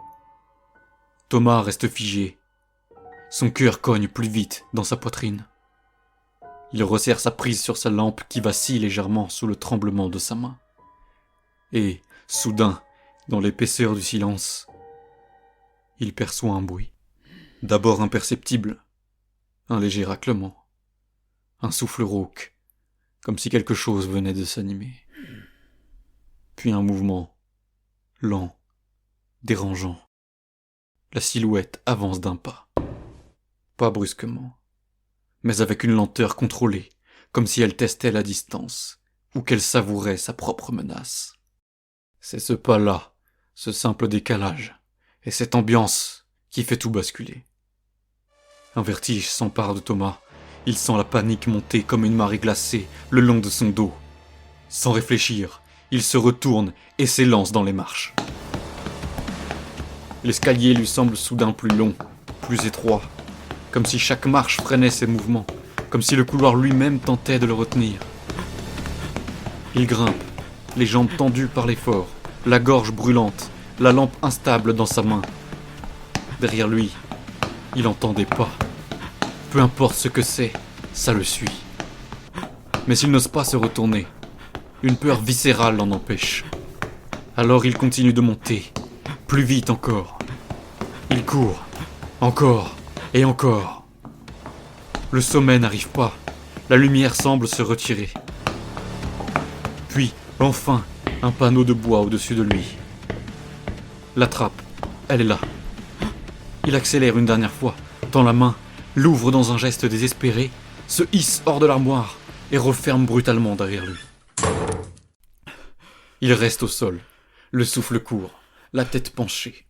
Thomas reste figé, son cœur cogne plus vite dans sa poitrine. Il resserre sa prise sur sa lampe qui vacille légèrement sous le tremblement de sa main. Et, soudain, dans l'épaisseur du silence, il perçoit un bruit. D'abord imperceptible, un léger raclement, un souffle rauque, comme si quelque chose venait de s'animer. Puis un mouvement, lent, dérangeant. La silhouette avance d'un pas. Pas brusquement, mais avec une lenteur contrôlée, comme si elle testait la distance, ou qu'elle savourait sa propre menace. C'est ce pas-là, ce simple décalage, et cette ambiance qui fait tout basculer. Un vertige s'empare de Thomas. Il sent la panique monter comme une marée glacée le long de son dos. Sans réfléchir, il se retourne et s'élance dans les marches. L'escalier lui semble soudain plus long, plus étroit, comme si chaque marche freinait ses mouvements, comme si le couloir lui-même tentait de le retenir. Il grimpe, les jambes tendues par l'effort, la gorge brûlante, la lampe instable dans sa main. Derrière lui, il entend des pas. Peu importe ce que c'est, ça le suit. Mais il n'ose pas se retourner. Une peur viscérale l'en empêche. Alors il continue de monter, plus vite encore. Il court, encore et encore. Le sommet n'arrive pas. La lumière semble se retirer. Puis, enfin, un panneau de bois au-dessus de lui. La trappe, elle est là. Il accélère une dernière fois, tend la main, l'ouvre dans un geste désespéré, se hisse hors de l'armoire et referme brutalement derrière lui. Il reste au sol, le souffle court, la tête penchée,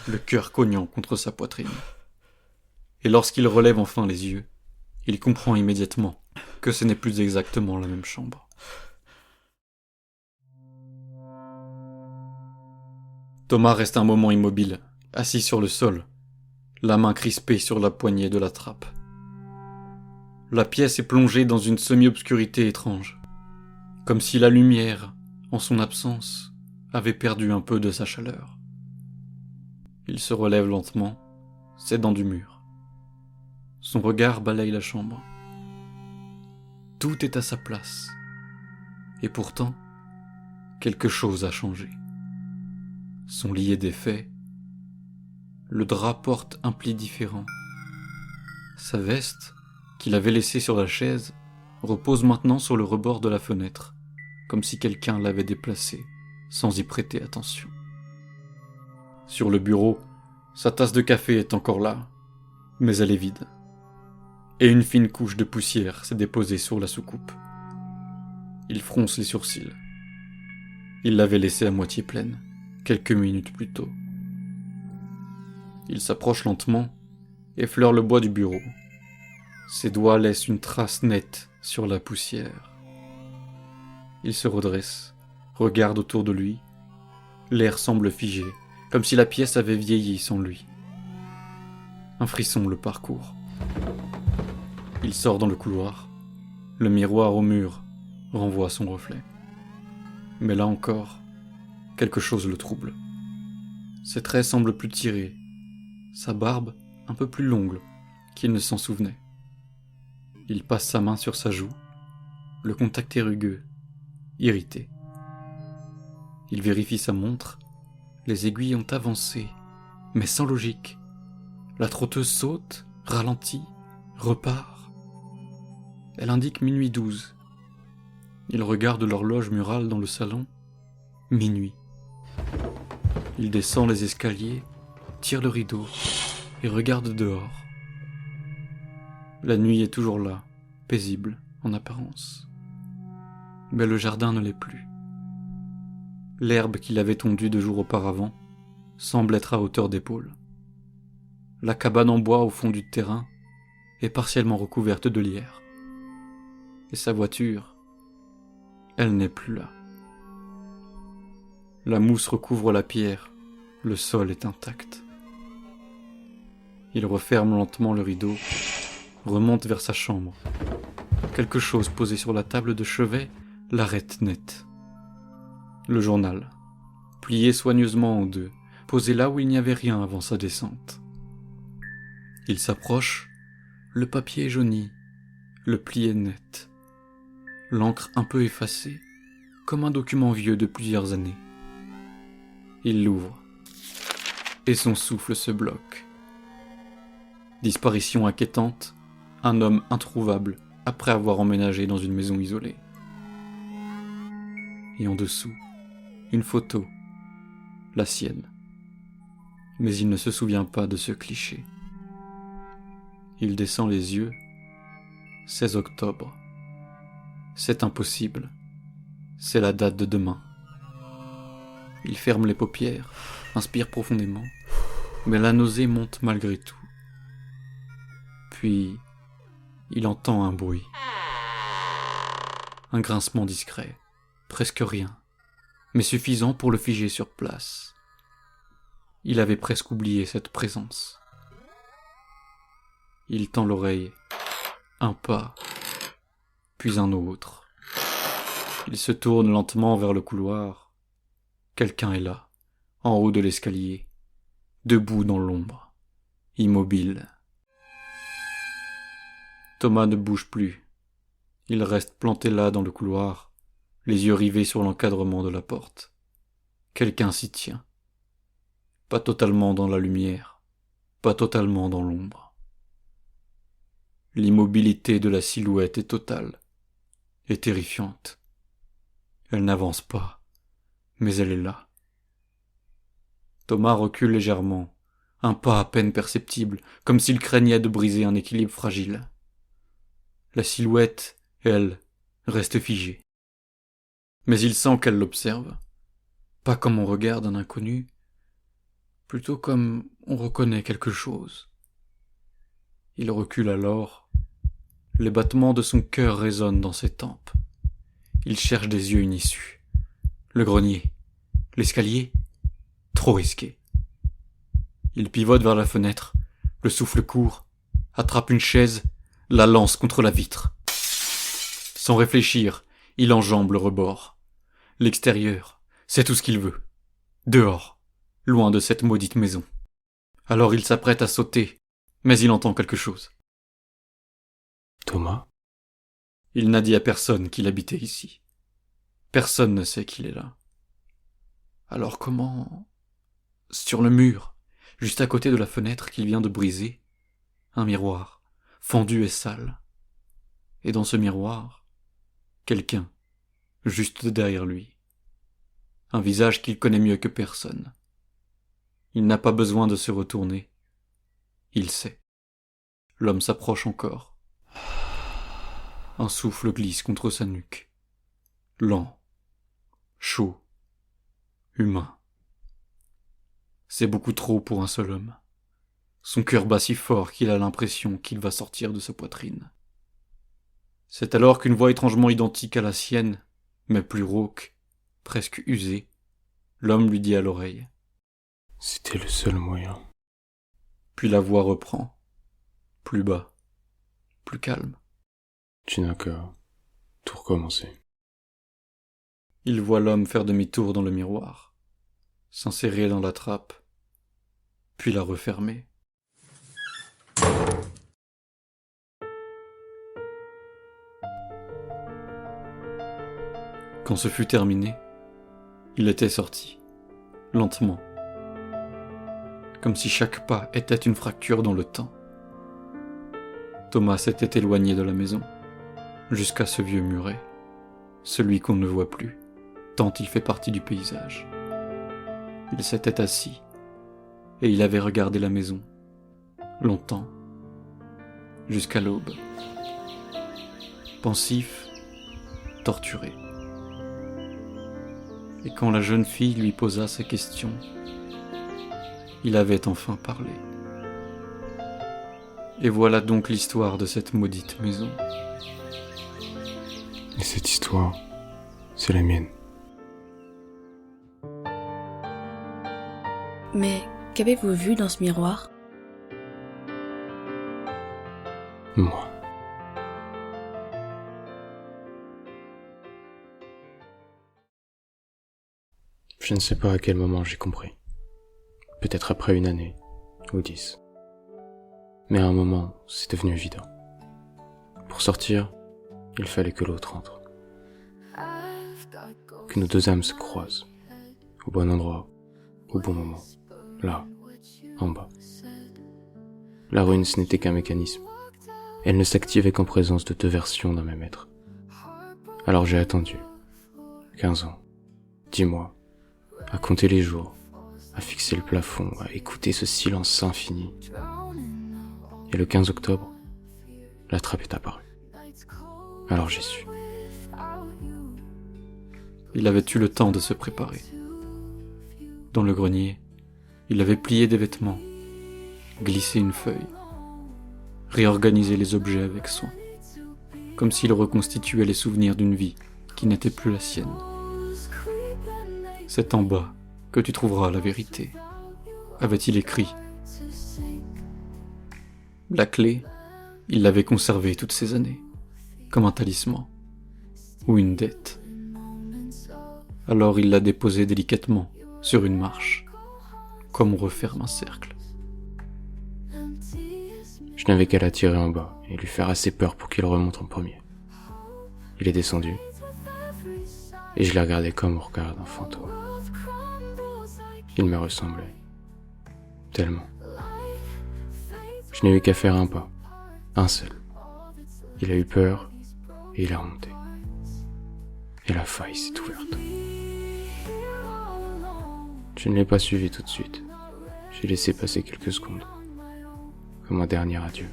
le cœur cognant contre sa poitrine. Et lorsqu'il relève enfin les yeux, il comprend immédiatement que ce n'est plus exactement la même chambre. Thomas reste un moment immobile, assis sur le sol, la main crispée sur la poignée de la trappe. La pièce est plongée dans une semi-obscurité étrange, comme si la lumière, en son absence, avait perdu un peu de sa chaleur. Il se relève lentement, s'aidant du mur. Son regard balaye la chambre. Tout est à sa place. Et pourtant, quelque chose a changé. Son lit est défait. Le drap porte un pli différent. Sa veste, qu'il avait laissé sur la chaise repose maintenant sur le rebord de la fenêtre, comme si quelqu'un l'avait déplacé, sans y prêter attention. Sur le bureau, sa tasse de café est encore là, mais elle est vide. Et une fine couche de poussière s'est déposée sur la soucoupe. Il fronce les sourcils. Il l'avait laissée à moitié pleine, quelques minutes plus tôt. Il s'approche lentement, effleure le bois du bureau. Ses doigts laissent une trace nette sur la poussière. Il se redresse, regarde autour de lui. L'air semble figé, comme si la pièce avait vieilli sans lui. Un frisson le parcourt. Il sort dans le couloir. Le miroir au mur renvoie son reflet. Mais là encore, quelque chose le trouble. Ses traits semblent plus tirés, sa barbe un peu plus longue qu'il ne s'en souvenait. Il passe sa main sur sa joue, le contact est rugueux, irrité. Il vérifie sa montre, les aiguilles ont avancé, mais sans logique. La trotteuse saute, ralentit, repart. Elle indique minuit 12. Il regarde l'horloge murale dans le salon. Minuit. Il descend les escaliers, tire le rideau et regarde dehors. La nuit est toujours là, paisible en apparence. Mais le jardin ne l'est plus. L'herbe qu'il avait tondue 2 jours auparavant semble être à hauteur d'épaule. La cabane en bois au fond du terrain est partiellement recouverte de lierre. Et sa voiture, elle n'est plus là. La mousse recouvre la pierre, le sol est intact. Il referme lentement le rideau, remonte vers sa chambre. Quelque chose posé sur la table de chevet l'arrête net. Le journal, plié soigneusement en 2, posé là où il n'y avait rien avant sa descente. Il s'approche, le papier est jauni, le pli est net. L'encre un peu effacée, comme un document vieux de plusieurs années. Il l'ouvre, et son souffle se bloque. Disparition inquiétante, un homme introuvable après avoir emménagé dans une maison isolée. Et en dessous, une photo, la sienne. Mais il ne se souvient pas de ce cliché. Il descend les yeux. 16 octobre. C'est impossible. C'est la date de demain. Il ferme les paupières, inspire profondément, mais la nausée monte malgré tout. Puis, il entend un bruit. Un grincement discret, presque rien, mais suffisant pour le figer sur place. Il avait presque oublié cette présence. Il tend l'oreille, un pas, puis un autre. Il se tourne lentement vers le couloir. Quelqu'un est là, en haut de l'escalier, debout dans l'ombre, immobile. Thomas ne bouge plus. Il reste planté là dans le couloir, les yeux rivés sur l'encadrement de la porte. Quelqu'un s'y tient. Pas totalement dans la lumière, pas totalement dans l'ombre. L'immobilité de la silhouette est totale et terrifiante. Elle n'avance pas, mais elle est là. Thomas recule légèrement, un pas à peine perceptible, comme s'il craignait de briser un équilibre fragile. La silhouette, elle, reste figée. Mais il sent qu'elle l'observe, pas comme on regarde un inconnu, plutôt comme on reconnaît quelque chose. Il recule alors. Les battements de son cœur résonnent dans ses tempes. Il cherche des yeux une issue. Le grenier, l'escalier, trop risqué. Il pivote vers la fenêtre, le souffle court, attrape une chaise, la lance contre la vitre. Sans réfléchir, il enjambe le rebord. L'extérieur, c'est tout ce qu'il veut. Dehors, loin de cette maudite maison. Alors il s'apprête à sauter, mais il entend quelque chose. Thomas? Il n'a dit à personne qu'il habitait ici. Personne ne sait qu'il est là. Alors comment... Sur le mur, juste à côté de la fenêtre qu'il vient de briser, un miroir, fendu et sale, Et dans ce miroir, quelqu'un, juste derrière lui. Un visage qu'il connaît mieux que personne. Il n'a pas besoin de se retourner. Il sait. L'homme s'approche encore. Un souffle glisse contre sa nuque. Lent, chaud, humain. C'est beaucoup trop pour un seul homme. Son cœur bat si fort qu'il a l'impression qu'il va sortir de sa poitrine. C'est alors qu'une voix étrangement identique à la sienne, mais plus rauque, presque usée, l'homme lui dit à l'oreille. C'était le seul moyen. Puis la voix reprend, plus bas, plus calme. Tu n'as qu'à tout recommencer. Il voit l'homme faire demi-tour dans le miroir, s'insérer dans la trappe, puis la refermer. Quand ce fut terminé, il était sorti, lentement, comme si chaque pas était une fracture dans le temps. Thomas s'était éloigné de la maison, jusqu'à ce vieux muret, celui qu'on ne voit plus, tant il fait partie du paysage. Il s'était assis, et il avait regardé la maison, longtemps, jusqu'à l'aube. Pensif, torturé. Et quand la jeune fille lui posa ses questions, il avait enfin parlé. Et voilà donc l'histoire de cette maudite maison. Et cette histoire, c'est la mienne. Mais qu'avez-vous vu dans ce miroir? Moi. Je ne sais pas à quel moment j'ai compris. Peut-être après une année, ou 10. Mais à un moment, c'est devenu évident. Pour sortir, il fallait que l'autre entre. Que nos deux âmes se croisent. Au bon endroit, au bon moment. Là, en bas. La rune, ce n'était qu'un mécanisme. Elle ne s'activait qu'en présence de deux versions d'un même être. Alors j'ai attendu. 15 ans. 10 mois. À compter les jours. À fixer le plafond. À écouter ce silence infini. Et le 15 octobre, la trappe est apparue. Alors j'ai su. Il avait eu le temps de se préparer. Dans le grenier, il avait plié des vêtements, glissé une feuille, réorganisé les objets avec soin, comme s'il reconstituait les souvenirs d'une vie qui n'était plus la sienne. C'est en bas que tu trouveras la vérité, avait-il écrit. La clé, il l'avait conservée toutes ces années, comme un talisman, ou une dette. Alors il l'a déposée délicatement sur une marche, comme on referme un cercle. Je n'avais qu'à la tirer en bas et lui faire assez peur pour qu'il remonte en premier. Il est descendu, et je l'ai regardé comme on regarde un fantôme. Il me ressemblait, tellement. Je n'ai eu qu'à faire un pas, un seul. Il a eu peur, et il a remonté. Et la faille s'est ouverte. Je ne l'ai pas suivi tout de suite. J'ai laissé passer quelques secondes, comme un dernier adieu.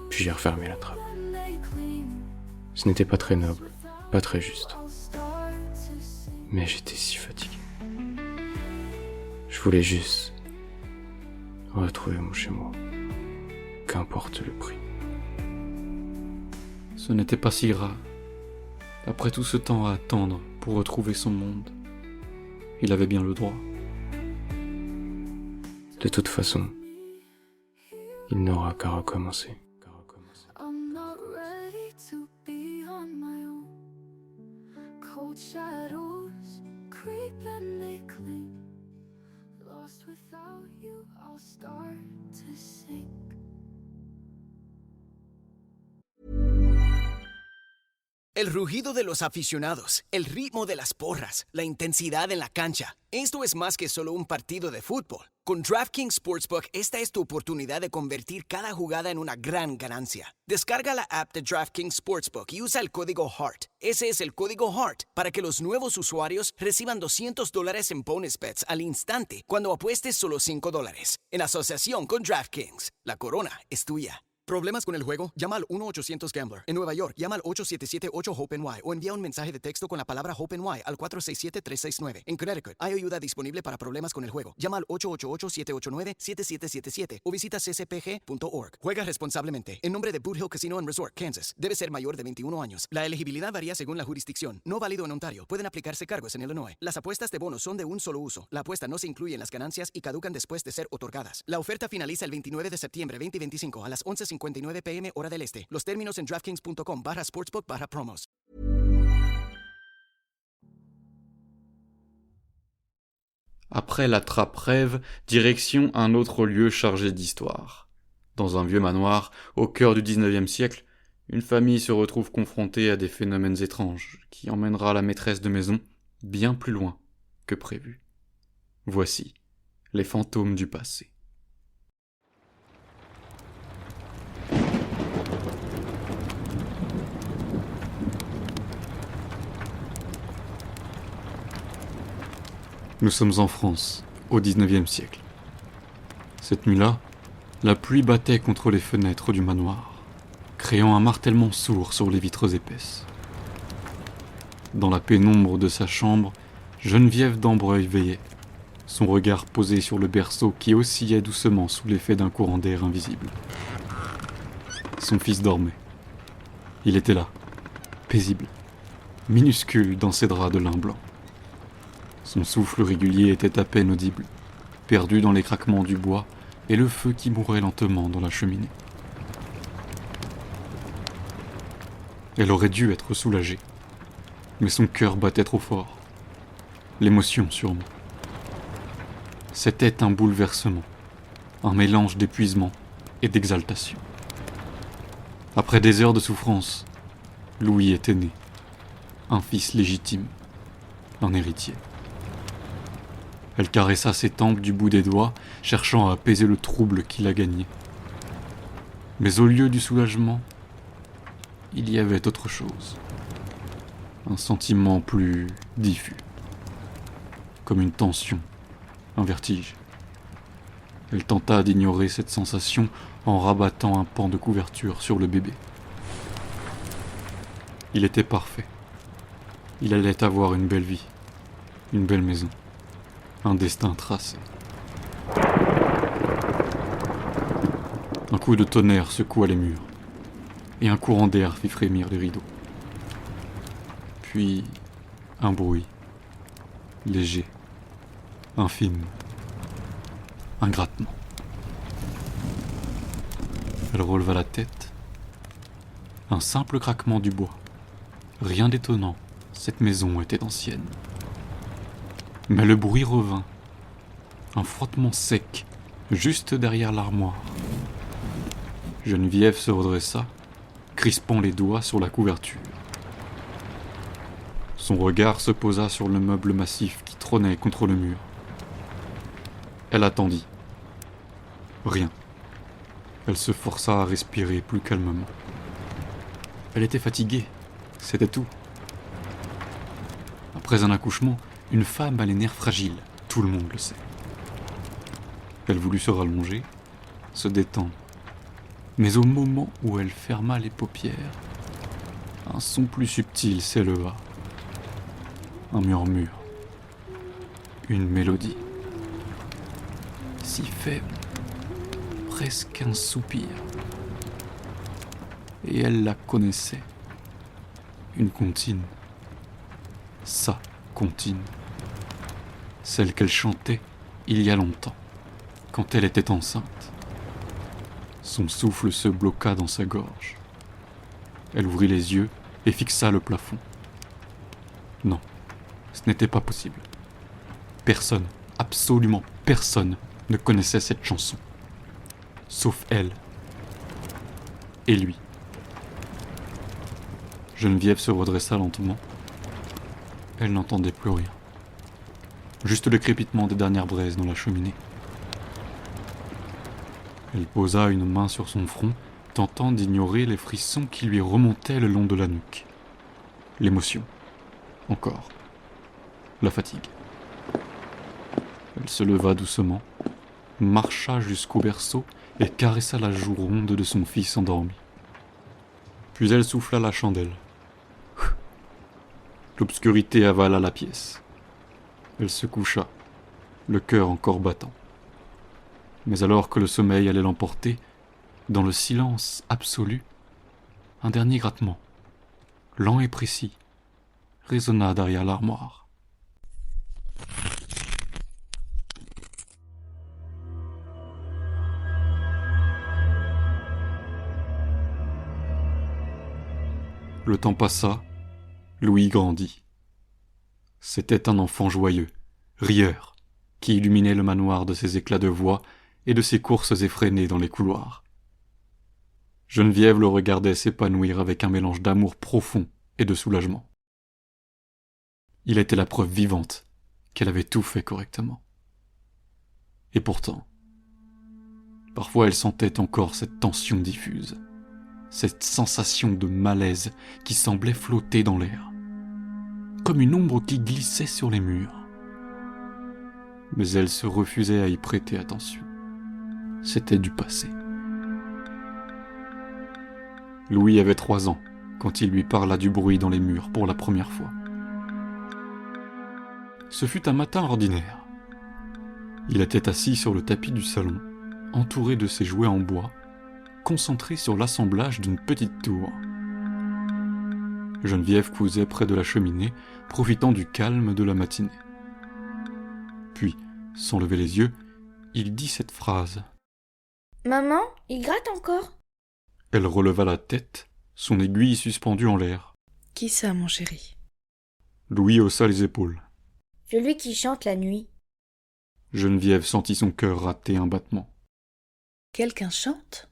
Puis j'ai refermé la trappe. Ce n'était pas très noble, pas très juste. Mais j'étais si fatigué. Je voulais juste retrouver mon chez-moi, qu'importe le prix. Ce n'était pas si grave. Après tout ce temps à attendre pour retrouver son monde, il avait bien le droit. De toute façon, il n'aura qu'à recommencer. I'm not ready to be on my own. Cold shadows creep and they cling. Lost without you, I'll start to sink. El rugido de los aficionados, el ritmo de las porras, la intensidad en la cancha. Esto es más que solo un partido de fútbol. Con DraftKings Sportsbook, esta es tu oportunidad de convertir cada jugada en una gran ganancia. Descarga la app de DraftKings Sportsbook y usa el código HEART. Ese es el código HEART para que los nuevos usuarios reciban $200 en bonus bets al instante cuando apuestes solo $5. En asociación con DraftKings, la corona es tuya. ¿Problemas con el juego? Llama al 1-800-GAMBLER. En Nueva York, llama al 877-8-HOPE-NY o envía un mensaje de texto con la palabra HOPE-NY al 467-369. En Connecticut, hay ayuda disponible para problemas con el juego. Llama al 888-789-7777 o visita ccpg.org. Juega responsablemente. En nombre de Boot Hill Casino and Resort, Kansas. Debe ser mayor de 21 años. La elegibilidad varía según la jurisdicción. No válido en Ontario. Pueden aplicarse cargos en Illinois. Las apuestas de bonos son de un solo uso. La apuesta no se incluye en las ganancias y caducan después de ser otorgadas. La oferta finaliza el 29 de septiembre 2025 a las 11:59 p.m. hora del este. Los términos en DraftKings.com/sportsbook/promos. Après la trappe-rêve, direction un autre lieu chargé d'histoire. Dans un vieux manoir, au cœur du 19e siècle, une famille se retrouve confrontée à des phénomènes étranges qui emmènera la maîtresse de maison bien plus loin que prévu. Voici les fantômes du passé. Nous sommes en France, au 19e siècle. Cette nuit-là, la pluie battait contre les fenêtres du manoir, créant un martèlement sourd sur les vitres épaisses. Dans la pénombre de sa chambre, Geneviève d'Ambreuil veillait, son regard posé sur le berceau qui oscillait doucement sous l'effet d'un courant d'air invisible. Son fils dormait. Il était là, paisible, minuscule dans ses draps de lin blanc. Son souffle régulier était à peine audible, perdu dans les craquements du bois et le feu qui mourait lentement dans la cheminée. Elle aurait dû être soulagée, mais son cœur battait trop fort. L'émotion sûrement. C'était un bouleversement, un mélange d'épuisement et d'exaltation. Après des heures de souffrance, Louis était né, un fils légitime, un héritier. Elle caressa ses tempes du bout des doigts, cherchant à apaiser le trouble qui la gagnait. Mais au lieu du soulagement, il y avait autre chose. Un sentiment plus diffus. Comme une tension, un vertige. Elle tenta d'ignorer cette sensation en rabattant un pan de couverture sur le bébé. Il était parfait. Il allait avoir une belle vie, une belle maison. Un destin tracé. Un coup de tonnerre secoua les murs, et un courant d'air fit frémir les rideaux. Puis, un bruit, léger, infime, un grattement. Elle releva la tête. Un simple craquement du bois. Rien d'étonnant, cette maison était ancienne. Mais le bruit revint, un frottement sec, juste derrière l'armoire. Geneviève se redressa, crispant les doigts sur la couverture. Son regard se posa sur le meuble massif qui trônait contre le mur. Elle attendit. Rien. Elle se força à respirer plus calmement. Elle était fatiguée, c'était tout. Après un accouchement, une femme a les nerfs fragiles, tout le monde le sait. Elle voulut se rallonger, se détendre. Mais au moment où elle ferma les paupières, un son plus subtil s'éleva. Un murmure. Une mélodie. Si faible, presque un soupir. Et elle la connaissait. Une comptine. Sa comptine. Celle qu'elle chantait il y a longtemps, quand elle était enceinte. Son souffle se bloqua dans sa gorge. Elle ouvrit les yeux et fixa le plafond. Non, ce n'était pas possible. Personne, absolument personne, ne connaissait cette chanson. Sauf elle. Et lui. Geneviève se redressa lentement. Elle n'entendait plus rien. Juste le crépitement des dernières braises dans la cheminée. Elle posa une main sur son front, tentant d'ignorer les frissons qui lui remontaient le long de la nuque. L'émotion. Encore. La fatigue. Elle se leva doucement, marcha jusqu'au berceau et caressa la joue ronde de son fils endormi. Puis elle souffla la chandelle. L'obscurité avala la pièce. Elle se coucha, le cœur encore battant. Mais alors que le sommeil allait l'emporter, dans le silence absolu, un dernier grattement, lent et précis, résonna derrière l'armoire. Le temps passa, Louis grandit. C'était un enfant joyeux, rieur, qui illuminait le manoir de ses éclats de voix et de ses courses effrénées dans les couloirs. Geneviève le regardait s'épanouir avec un mélange d'amour profond et de soulagement. Il était la preuve vivante qu'elle avait tout fait correctement. Et pourtant, parfois elle sentait encore cette tension diffuse, cette sensation de malaise qui semblait flotter dans l'air, comme une ombre qui glissait sur les murs. Mais elle se refusait à y prêter attention. C'était du passé. Louis avait 3 ans quand il lui parla du bruit dans les murs pour la première fois. Ce fut un matin ordinaire. Il était assis sur le tapis du salon, entouré de ses jouets en bois, concentré sur l'assemblage d'une petite tour. Geneviève cousait près de la cheminée, profitant du calme de la matinée. Puis, sans lever les yeux, il dit cette phrase. « Maman, il gratte encore ?» Elle releva la tête, son aiguille suspendue en l'air. « Qui ça, mon chéri ?» Louis haussa les épaules. « Celui qui chante la nuit. » Geneviève sentit son cœur rater un battement. « Quelqu'un chante ?»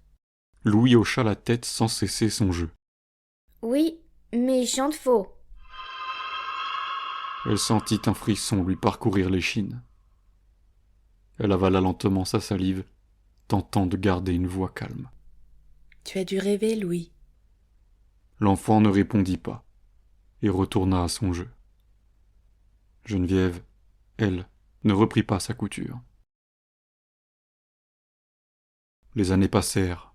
Louis hocha la tête sans cesser son jeu. « Oui, mais il chante faux. » Elle sentit un frisson lui parcourir l'échine. Elle avala lentement sa salive, tentant de garder une voix calme. « Tu as dû rêver, Louis. » L'enfant ne répondit pas et retourna à son jeu. Geneviève, elle, ne reprit pas sa couture. Les années passèrent,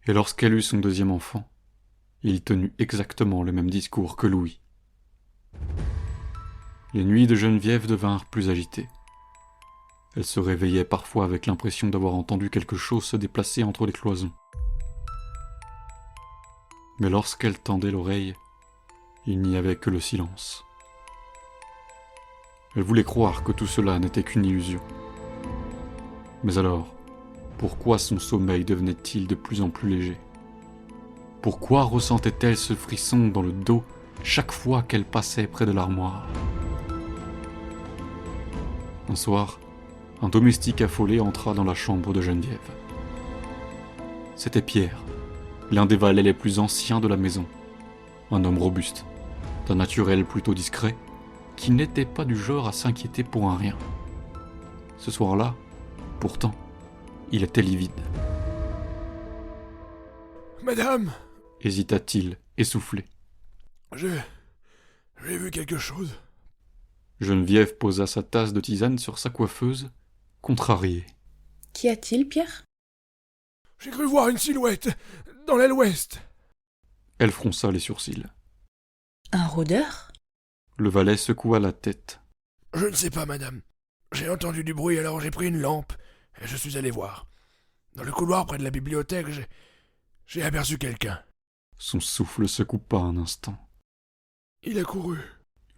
et lorsqu'elle eut son deuxième enfant, il tenut exactement le même discours que Louis. Les nuits de Geneviève devinrent plus agitées. Elle se réveillait parfois avec l'impression d'avoir entendu quelque chose se déplacer entre les cloisons. Mais lorsqu'elle tendait l'oreille, il n'y avait que le silence. Elle voulait croire que tout cela n'était qu'une illusion. Mais alors, pourquoi son sommeil devenait-il de plus en plus léger ? Pourquoi ressentait-elle ce frisson dans le dos chaque fois qu'elle passait près de l'armoire ? Un soir, un domestique affolé entra dans la chambre de Geneviève. C'était Pierre, l'un des valets les plus anciens de la maison. Un homme robuste, d'un naturel plutôt discret, qui n'était pas du genre à s'inquiéter pour un rien. Ce soir-là, pourtant, il était livide. « Madame !» hésita-t-il, essoufflé. J'ai vu quelque chose. Geneviève posa sa tasse de tisane sur sa coiffeuse, contrariée. « Qu'y a-t-il, Pierre ?» « J'ai cru voir une silhouette dans l'aile ouest. » Elle fronça les sourcils. « Un rôdeur ?» Le valet secoua la tête. « Je ne sais pas, madame. J'ai entendu du bruit, alors j'ai pris une lampe et je suis allé voir. Dans le couloir près de la bibliothèque, j'ai aperçu quelqu'un. » Son souffle se coupa un instant. « Il a couru. »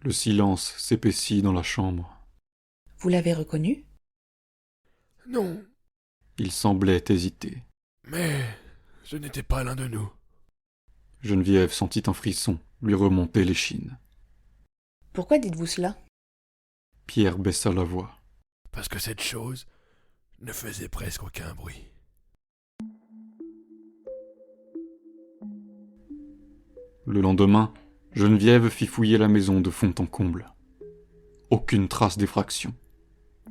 Le silence s'épaissit dans la chambre. « Vous l'avez reconnu ?»« Non. » Il semblait hésiter. « Mais ce n'était pas l'un de nous. » Geneviève sentit un frisson lui remonter l'échine. « Pourquoi dites-vous cela ?» Pierre baissa la voix. « Parce que cette chose ne faisait presque aucun bruit. » Le lendemain, Geneviève fit fouiller la maison de fond en comble. Aucune trace d'effraction.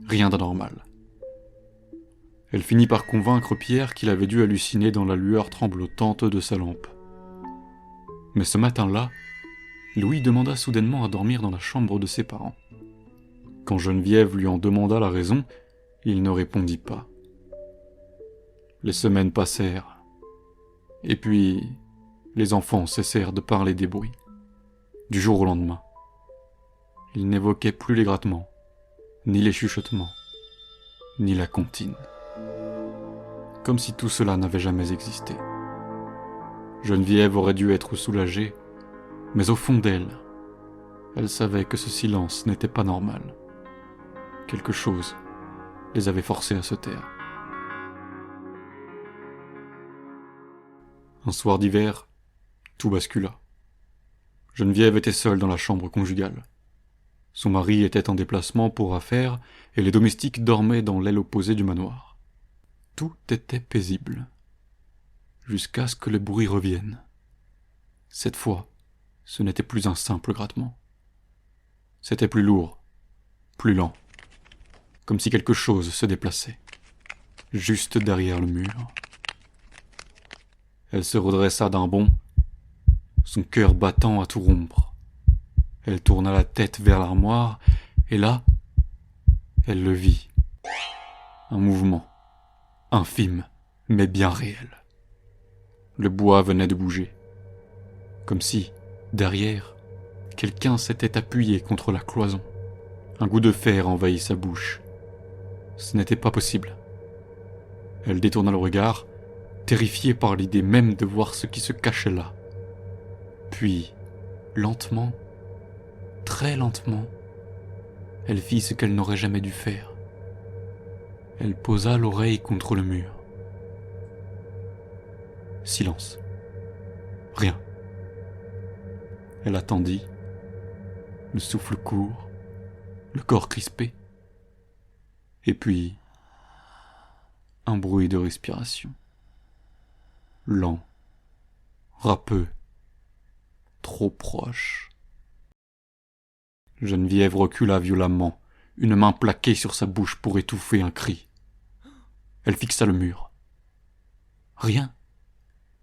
Rien d'anormal. Elle finit par convaincre Pierre qu'il avait dû halluciner dans la lueur tremblotante de sa lampe. Mais ce matin-là, Louis demanda soudainement à dormir dans la chambre de ses parents. Quand Geneviève lui en demanda la raison, il ne répondit pas. Les semaines passèrent, et puis les enfants cessèrent de parler des bruits. Du jour au lendemain, ils n'évoquaient plus les grattements, ni les chuchotements, ni la comptine. Comme si tout cela n'avait jamais existé. Geneviève aurait dû être soulagée, mais au fond d'elle, elle savait que ce silence n'était pas normal. Quelque chose les avait forcés à se taire. Un soir d'hiver, tout bascula. Geneviève était seule dans la chambre conjugale. Son mari était en déplacement pour affaires et les domestiques dormaient dans l'aile opposée du manoir. Tout était paisible. Jusqu'à ce que le bruit revienne. Cette fois, ce n'était plus un simple grattement. C'était plus lourd, plus lent, comme si quelque chose se déplaçait, juste derrière le mur. Elle se redressa d'un bond, son cœur battant à tout rompre. Elle tourna la tête vers l'armoire, et là, elle le vit. Un mouvement, infime, mais bien réel. Le bois venait de bouger, comme si, derrière, quelqu'un s'était appuyé contre la cloison. Un goût de fer envahit sa bouche. Ce n'était pas possible. Elle détourna le regard, terrifiée par l'idée même de voir ce qui se cachait là. Puis, lentement, très lentement, elle fit ce qu'elle n'aurait jamais dû faire. Elle posa l'oreille contre le mur. Silence. Rien. Elle attendit, le souffle court, le corps crispé, et puis un bruit de respiration. Lent, râpeux, trop proche. Geneviève recula violemment, une main plaquée sur sa bouche pour étouffer un cri. Elle fixa le mur. Rien.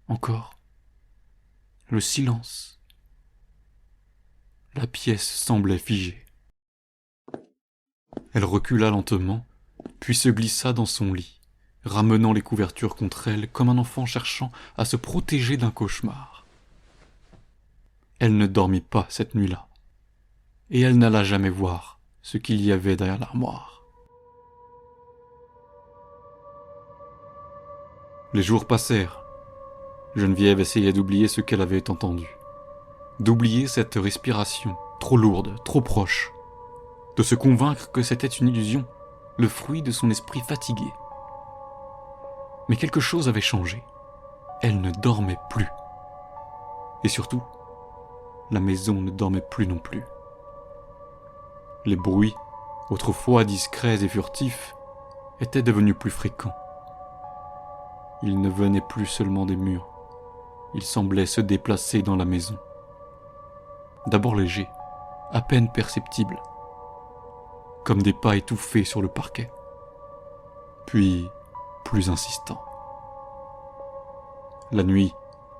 Encore. Le silence. La pièce semblait figée. Elle recula lentement, puis se glissa dans son lit, ramenant les couvertures contre elle comme un enfant cherchant à se protéger d'un cauchemar. Elle ne dormit pas cette nuit-là, et elle n'alla jamais voir ce qu'il y avait derrière l'armoire. Les jours passèrent. Geneviève essayait d'oublier ce qu'elle avait entendu. D'oublier cette respiration, trop lourde, trop proche. De se convaincre que c'était une illusion, le fruit de son esprit fatigué. Mais quelque chose avait changé. Elle ne dormait plus. Et surtout, la maison ne dormait plus non plus. Les bruits, autrefois discrets et furtifs, étaient devenus plus fréquents. Ils ne venaient plus seulement des murs. Ils semblaient se déplacer dans la maison. D'abord légers, à peine perceptibles, comme des pas étouffés sur le parquet. Puis, plus insistants. La nuit,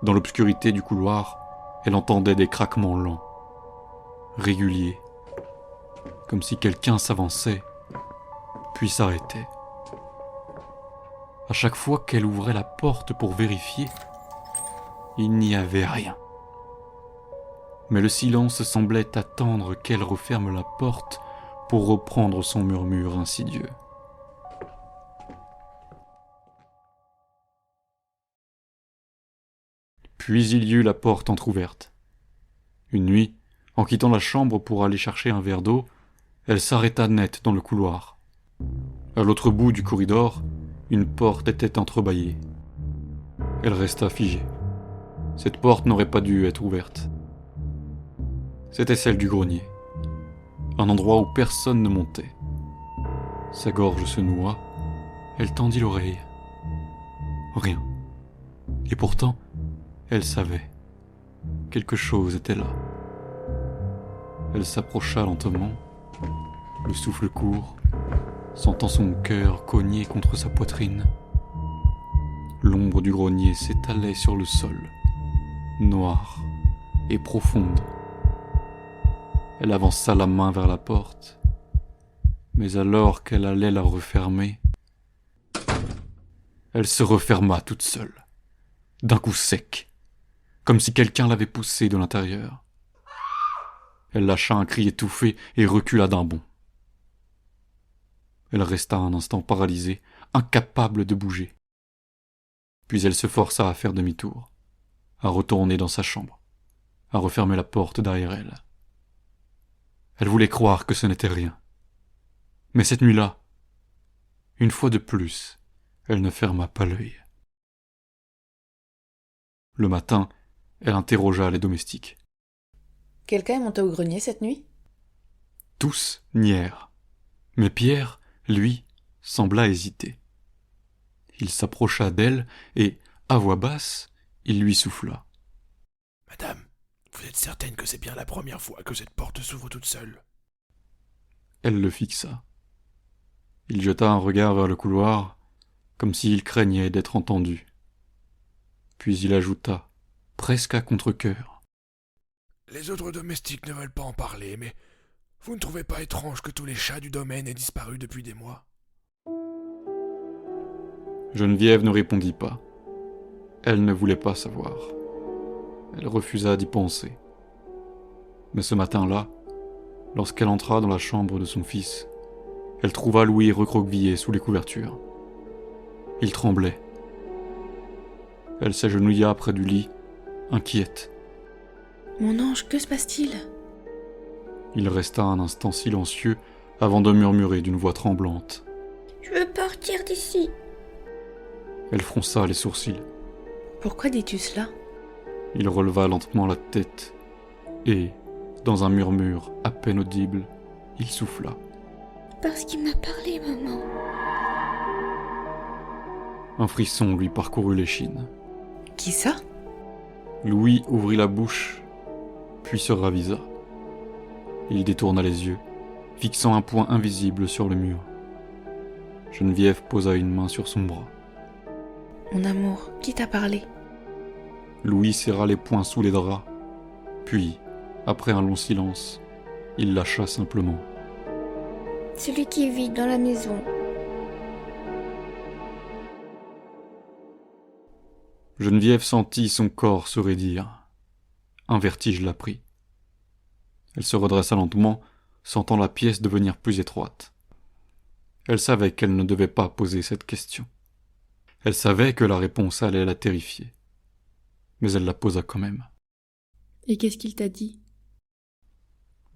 dans l'obscurité du couloir, elle entendait des craquements lents, réguliers, comme si quelqu'un s'avançait, puis s'arrêtait. À chaque fois qu'elle ouvrait la porte pour vérifier, il n'y avait rien. Mais le silence semblait attendre qu'elle referme la porte pour reprendre son murmure insidieux. Puis il y eut la porte entr'ouverte. Une nuit, en quittant la chambre pour aller chercher un verre d'eau, elle s'arrêta net dans le couloir. À l'autre bout du corridor, une porte était entrebâillée. Elle resta figée. Cette porte n'aurait pas dû être ouverte. C'était celle du grenier, un endroit où personne ne montait. Sa gorge se noua, elle tendit l'oreille. Rien. Et pourtant, elle savait. Quelque chose était là. Elle s'approcha lentement, le souffle court, sentant son cœur cogner contre sa poitrine. L'ombre du grenier s'étalait sur le sol, noire et profonde. Elle avança la main vers la porte, mais alors qu'elle allait la refermer, elle se referma toute seule, d'un coup sec, comme si quelqu'un l'avait poussée de l'intérieur. Elle lâcha un cri étouffé et recula d'un bond. Elle resta un instant paralysée, incapable de bouger. Puis elle se força à faire demi-tour, à retourner dans sa chambre, à refermer la porte derrière elle. Elle voulait croire que ce n'était rien. Mais cette nuit-là, une fois de plus, elle ne ferma pas l'œil. Le matin, elle interrogea les domestiques. Quelqu'un est monté au grenier cette nuit ? Tous nièrent. Mais Pierre, lui, sembla hésiter. Il s'approcha d'elle et, à voix basse, il lui souffla. « Madame, vous êtes certaine que c'est bien la première fois que cette porte s'ouvre toute seule ?» Elle le fixa. Il jeta un regard vers le couloir, comme s'il craignait d'être entendu. Puis il ajouta, presque à contre-cœur. « Les autres domestiques ne veulent pas en parler, mais vous ne trouvez pas étrange que tous les chats du domaine aient disparu depuis des mois ?» Geneviève ne répondit pas. Elle ne voulait pas savoir. Elle refusa d'y penser. Mais ce matin-là, lorsqu'elle entra dans la chambre de son fils, elle trouva Louis recroquevillé sous les couvertures. Il tremblait. Elle s'agenouilla près du lit, inquiète. « Mon ange, que se passe-t-il » Il resta un instant silencieux avant de murmurer d'une voix tremblante. « Je veux partir d'ici. » Elle fronça les sourcils. « Pourquoi dis-tu cela » Il releva lentement la tête et, dans un murmure à peine audible, il souffla. « Parce qu'il m'a parlé, maman. » Un frisson lui parcourut l'échine. « Qui ça » Louis ouvrit la bouche, puis se ravisa. Il détourna les yeux, fixant un point invisible sur le mur. Geneviève posa une main sur son bras. « Mon amour, qui t'a parlé » Louis serra les poings sous les draps, puis, après un long silence, il lâcha simplement. « Celui qui vit dans la maison. » Geneviève sentit son corps se raidir. Un vertige la prit. Elle se redressa lentement, sentant la pièce devenir plus étroite. Elle savait qu'elle ne devait pas poser cette question. Elle savait que la réponse allait la terrifier. Mais elle la posa quand même. « Et qu'est-ce qu'il t'a dit »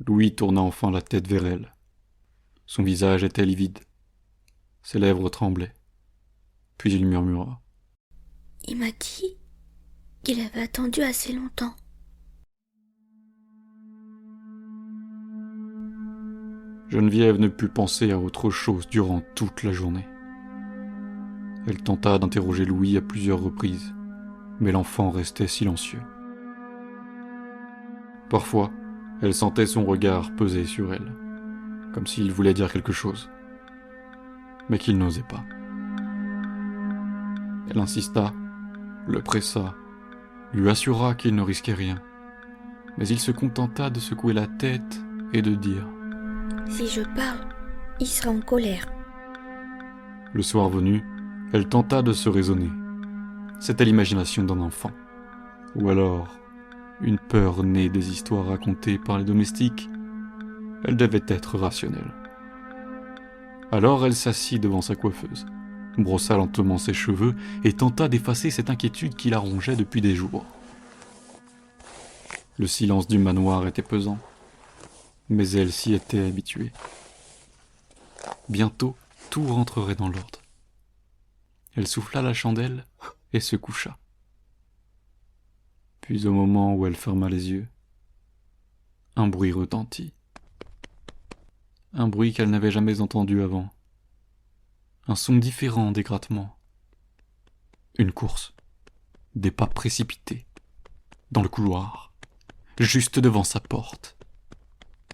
Louis tourna enfin la tête vers elle. Son visage était livide. Ses lèvres tremblaient. Puis il murmura. « Il m'a dit qu'il avait attendu assez longtemps. » Geneviève ne put penser à autre chose durant toute la journée. Elle tenta d'interroger Louis à plusieurs reprises, mais l'enfant restait silencieux. Parfois, elle sentait son regard peser sur elle, comme s'il voulait dire quelque chose, mais qu'il n'osait pas. Elle insista, le pressa, lui assura qu'il ne risquait rien, mais il se contenta de secouer la tête et de dire « Si je parle, il sera en colère. » Le soir venu, elle tenta de se raisonner. C'était l'imagination d'un enfant. Ou alors, une peur née des histoires racontées par les domestiques. Elle devait être rationnelle. Alors elle s'assit devant sa coiffeuse, brossa lentement ses cheveux et tenta d'effacer cette inquiétude qui la rongeait depuis des jours. Le silence du manoir était pesant, mais elle s'y était habituée. Bientôt, tout rentrerait dans l'ordre. Elle souffla la chandelle et se coucha. Puis au moment où elle ferma les yeux, un bruit retentit. Un bruit qu'elle n'avait jamais entendu avant. Un son différent des grattements. Une course. Des pas précipités. Dans le couloir. Juste devant sa porte.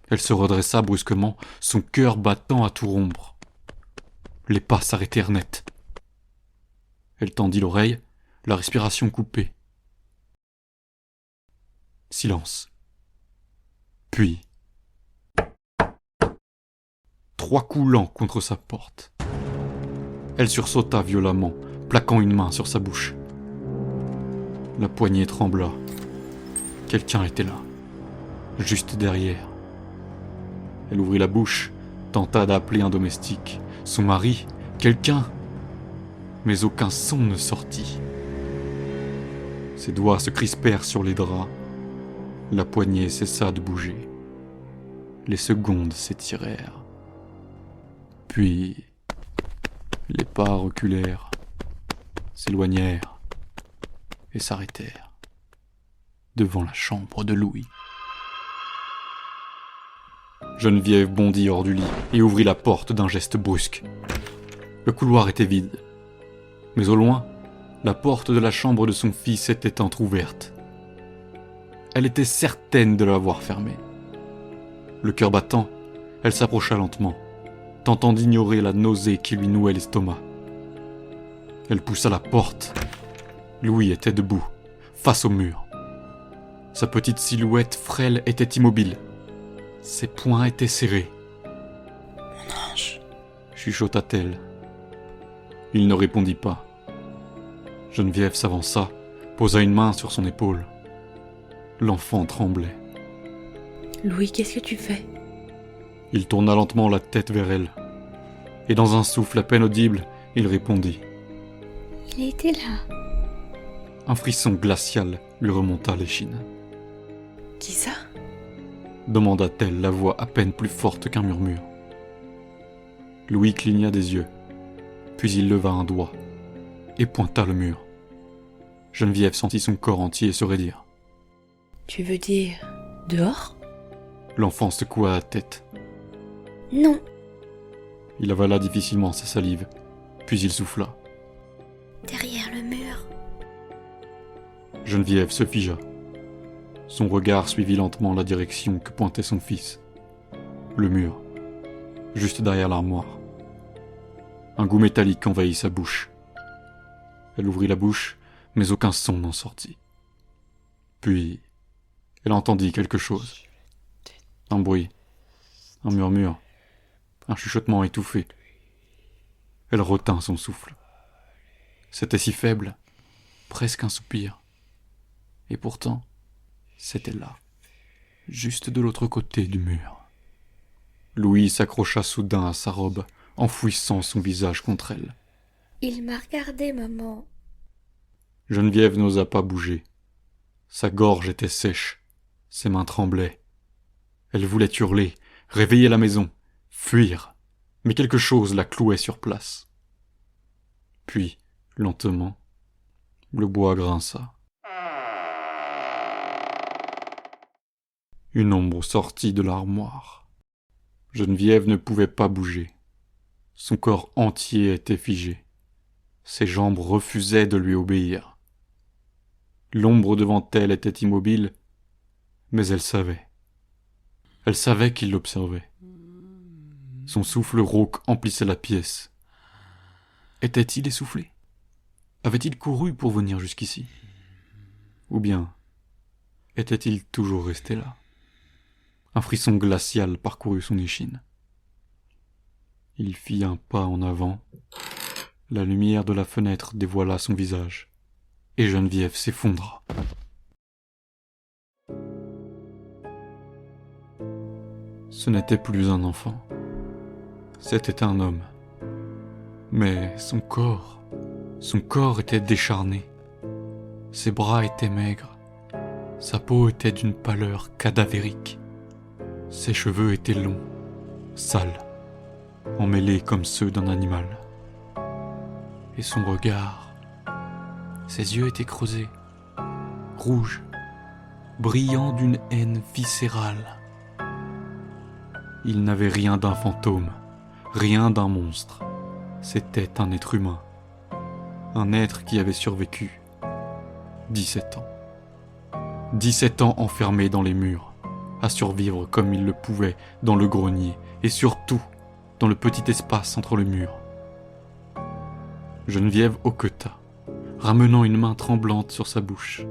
Elle se redressa brusquement, son cœur battant à tout rompre. Les pas s'arrêtèrent net. Elle tendit l'oreille, la respiration coupée. Silence. Puis 3 coups lents contre sa porte. Elle sursauta violemment, plaquant une main sur sa bouche. La poignée trembla. Quelqu'un était là, juste derrière. Elle ouvrit la bouche, tenta d'appeler un domestique, son mari, quelqu'un. Mais aucun son ne sortit. Ses doigts se crispèrent sur les draps. La poignée cessa de bouger. Les secondes s'étirèrent. Puis, les pas reculèrent, s'éloignèrent et s'arrêtèrent devant la chambre de Louis. Geneviève bondit hors du lit et ouvrit la porte d'un geste brusque. Le couloir était vide, mais au loin, la porte de la chambre de son fils était entr'ouverte. Elle était certaine de l'avoir fermée. Le cœur battant, elle s'approcha lentement, tentant d'ignorer la nausée qui lui nouait l'estomac. Elle poussa la porte. Louis était debout, face au mur. Sa petite silhouette frêle était immobile. Ses poings étaient serrés. « Mon ange !» chuchota-t-elle. Il ne répondit pas. Geneviève s'avança, posa une main sur son épaule. L'enfant tremblait. « Louis, qu'est-ce que tu fais ?» Il tourna lentement la tête vers elle. Et dans un souffle à peine audible, il répondit. « Il était là. » Un frisson glacial lui remonta l'échine. « Qui ça ?» demanda-t-elle, la voix à peine plus forte qu'un murmure. Louis cligna des yeux, puis il leva un doigt et pointa le mur. Geneviève sentit son corps entier se raidir. « Tu veux dire dehors ?» L'enfant secoua la tête. « Non. » Il avala difficilement sa salive, puis il souffla. « Derrière le mur. » Geneviève se figea. Son regard suivit lentement la direction que pointait son fils. Le mur, juste derrière l'armoire. Un goût métallique envahit sa bouche. Elle ouvrit la bouche, mais aucun son n'en sortit. Puis, elle entendit quelque chose. Un bruit, un murmure, un chuchotement étouffé. Elle retint son souffle. C'était si faible, presque un soupir. Et pourtant, c'était là, juste de l'autre côté du mur. Louis s'accrocha soudain à sa robe, enfouissant son visage contre elle. « Il m'a regardé, maman. » Geneviève n'osa pas bouger. Sa gorge était sèche, ses mains tremblaient. Elle voulait hurler, réveiller la maison, fuir, mais quelque chose la clouait sur place. Puis, lentement, le bois grinça. Une ombre sortit de l'armoire. Geneviève ne pouvait pas bouger. Son corps entier était figé. Ses jambes refusaient de lui obéir. L'ombre devant elle était immobile, mais elle savait. Elle savait qu'il l'observait. Son souffle rauque emplissait la pièce. Était-il essoufflé ? Avait-il couru pour venir jusqu'ici ? Ou bien était-il toujours resté là ? Un frisson glacial parcourut son échine. Il fit un pas en avant. La lumière de la fenêtre dévoila son visage. Et Geneviève s'effondra. Ce n'était plus un enfant. C'était un homme. Mais son corps était décharné. Ses bras étaient maigres. Sa peau était d'une pâleur cadavérique. Ses cheveux étaient longs, sales, emmêlés comme ceux d'un animal. Et son regard, ses yeux étaient creusés, rouges, brillants d'une haine viscérale. Il n'avait rien d'un fantôme, rien d'un monstre. C'était un être humain, un être qui avait survécu 17 ans. 17 ans enfermé dans les murs, à survivre comme il le pouvait dans le grenier, et surtout dans le petit espace entre le mur, Geneviève hoqueta, ramenant une main tremblante sur sa bouche.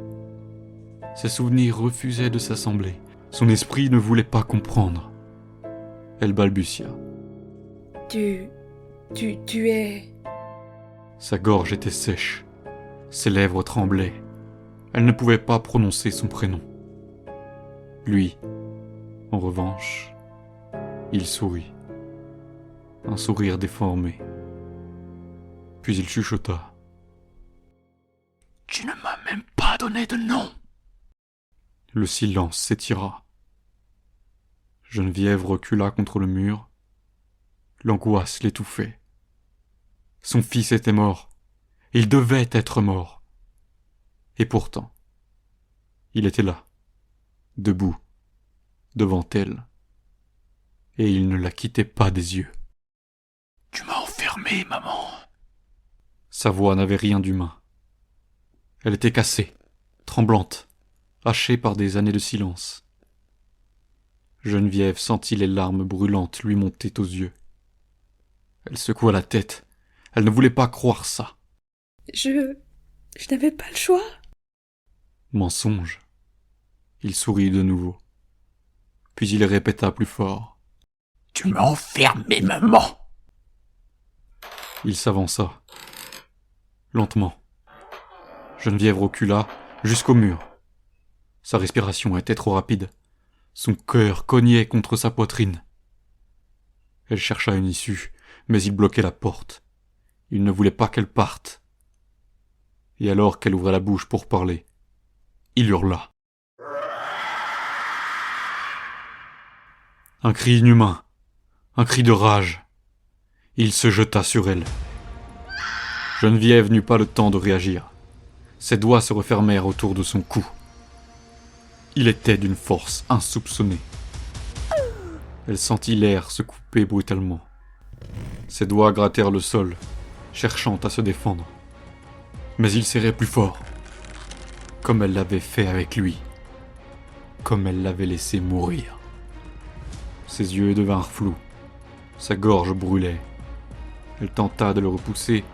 Ses souvenirs refusaient de s'assembler. Son esprit ne voulait pas comprendre. Elle balbutia. Tu es... Sa gorge était sèche. Ses lèvres tremblaient. Elle ne pouvait pas prononcer son prénom. Lui, en revanche, il sourit. Un sourire déformé. Puis il chuchota. « Tu ne m'as même pas donné de nom !» Le silence s'étira. Geneviève recula contre le mur. L'angoisse l'étouffait. Son fils était mort. Il devait être mort. Et pourtant, il était là, debout, devant elle. Et il ne la quittait pas des yeux. « Tu m'as enfermé, maman !» Sa voix n'avait rien d'humain. Elle était cassée, tremblante, hachée par des années de silence. Geneviève sentit les larmes brûlantes lui monter aux yeux. Elle secoua la tête. Elle ne voulait pas croire ça. Je n'avais pas le choix. Mensonge. Il sourit de nouveau. Puis il répéta plus fort. « Tu m'as enfermé, maman !» Il s'avança. Lentement. Geneviève recula jusqu'au mur. Sa respiration était trop rapide. Son cœur cognait contre sa poitrine. Elle chercha une issue, mais il bloquait la porte. Il ne voulait pas qu'elle parte. Et alors qu'elle ouvrait la bouche pour parler, il hurla. Un cri inhumain, un cri de rage. Il se jeta sur elle. Geneviève n'eut pas le temps de réagir. Ses doigts se refermèrent autour de son cou. Il était d'une force insoupçonnée. Elle sentit l'air se couper brutalement. Ses doigts grattèrent le sol, cherchant à se défendre. Mais il serrait plus fort, comme elle l'avait fait avec lui, comme elle l'avait laissé mourir. Ses yeux devinrent flous, sa gorge brûlait. Elle tenta de le repousser,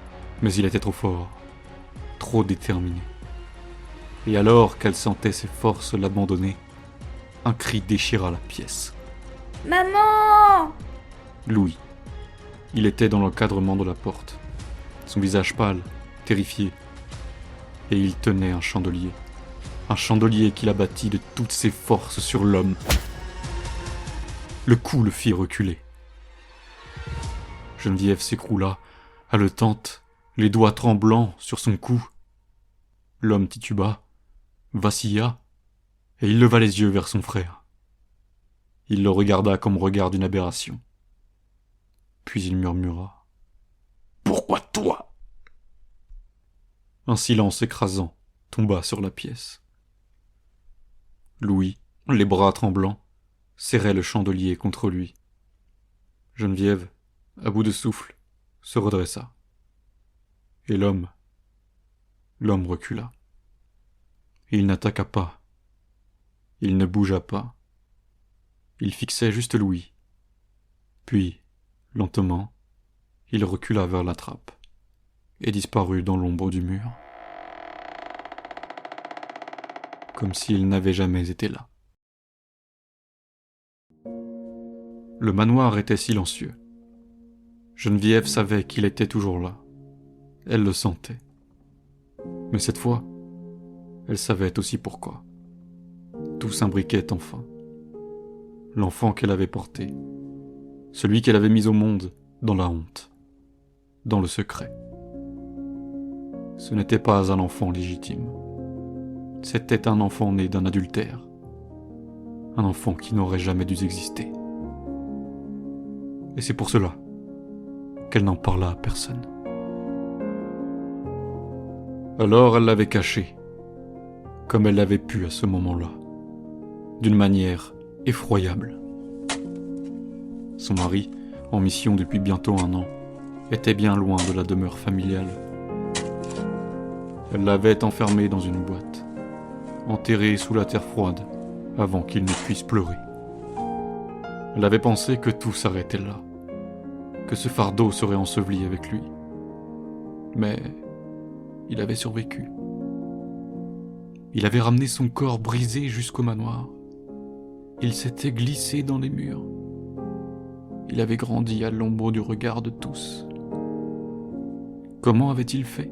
mais il était trop fort, trop déterminé. Et alors qu'elle sentait ses forces l'abandonner, un cri déchira la pièce. « Maman !» Louis. Il était dans l'encadrement de la porte, son visage pâle, terrifié. Et il tenait un chandelier qu'il abattit de toutes ses forces sur l'homme. Le coup le fit reculer. Geneviève s'écroula, haletante, les doigts tremblants sur son cou. L'homme tituba, vacilla, et il leva les yeux vers son frère. Il le regarda comme regarde une aberration. Puis il murmura. « Pourquoi toi ?» Un silence écrasant tomba sur la pièce. Louis, les bras tremblants, serrait le chandelier contre lui. Geneviève, à bout de souffle, se redressa. Et l'homme recula. Il n'attaqua pas. Il ne bougea pas. Il fixait juste Louis. Puis, lentement, il recula vers la trappe et disparut dans l'ombre du mur. Comme s'il n'avait jamais été là. Le manoir était silencieux. Geneviève savait qu'il était toujours là. Elle le sentait. Mais cette fois, elle savait aussi pourquoi. Tout s'imbriquait enfin. L'enfant qu'elle avait porté. Celui qu'elle avait mis au monde dans la honte. Dans le secret. Ce n'était pas un enfant légitime. C'était un enfant né d'un adultère. Un enfant qui n'aurait jamais dû exister. Et c'est pour cela qu'elle n'en parla à personne. Alors elle l'avait caché, comme elle l'avait pu à ce moment-là, d'une manière effroyable. Son mari, en mission depuis bientôt 1 an, était bien loin de la demeure familiale. Elle l'avait enfermé dans une boîte, enterré sous la terre froide, avant qu'il ne puisse pleurer. Elle avait pensé que tout s'arrêtait là, que ce fardeau serait enseveli avec lui. Mais il avait survécu. Il avait ramené son corps brisé jusqu'au manoir. Il s'était glissé dans les murs. Il avait grandi à l'ombre du regard de tous. Comment avait-il fait ?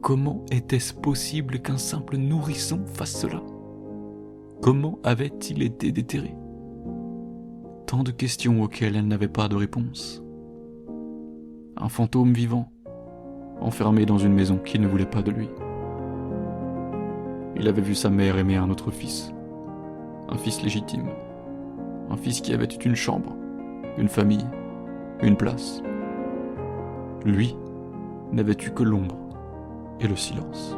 Comment était-ce possible qu'un simple nourrisson fasse cela ? Comment avait-il été déterré ? Tant de questions auxquelles elle n'avait pas de réponse. Un fantôme vivant, enfermé dans une maison qui ne voulait pas de lui. Il avait vu sa mère aimer un autre fils, un fils légitime, un fils qui avait eu une chambre, une famille, une place. Lui n'avait eu que l'ombre et le silence.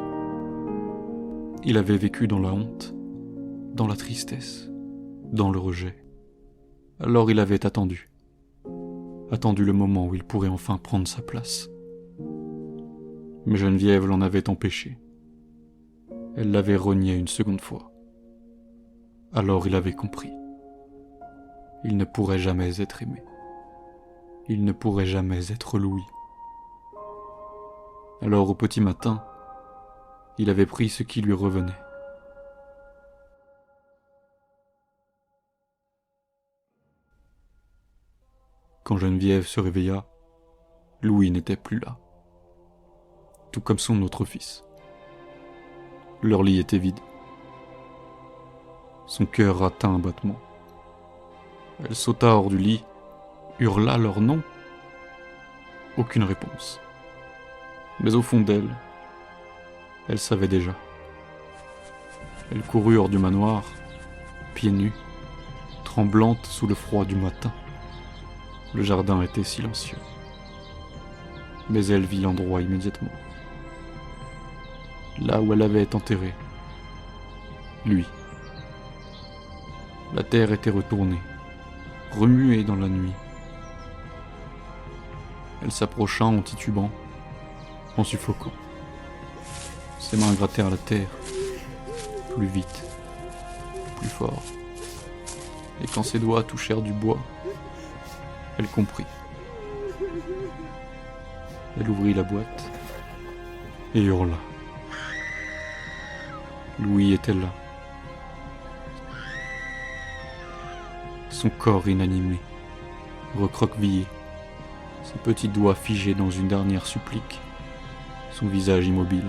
Il avait vécu dans la honte, dans la tristesse, dans le rejet. Alors il avait attendu le moment où il pourrait enfin prendre sa place. Mais Geneviève l'en avait empêché. Elle l'avait renié une seconde fois. Alors il avait compris. Il ne pourrait jamais être aimé. Il ne pourrait jamais être Louis. Alors au petit matin, il avait pris ce qui lui revenait. Quand Geneviève se réveilla, Louis n'était plus là. Tout comme son autre fils. Leur lit était vide. Son cœur rata un battement. Elle sauta hors du lit, hurla leur nom. Aucune réponse. Mais au fond d'elle, elle savait déjà. Elle courut hors du manoir, pieds nus, tremblante sous le froid du matin. Le jardin était silencieux. Mais elle vit l'endroit immédiatement. Là où elle avait enterré lui. La terre était retournée, remuée dans la nuit. Elle s'approcha en titubant, en suffoquant. Ses mains grattèrent la terre, plus vite, plus fort. Et quand ses doigts touchèrent du bois, elle comprit. Elle ouvrit la boîte et hurla. Louis était là. Son corps inanimé, recroquevillé, ses petits doigts figés dans une dernière supplique, son visage immobile,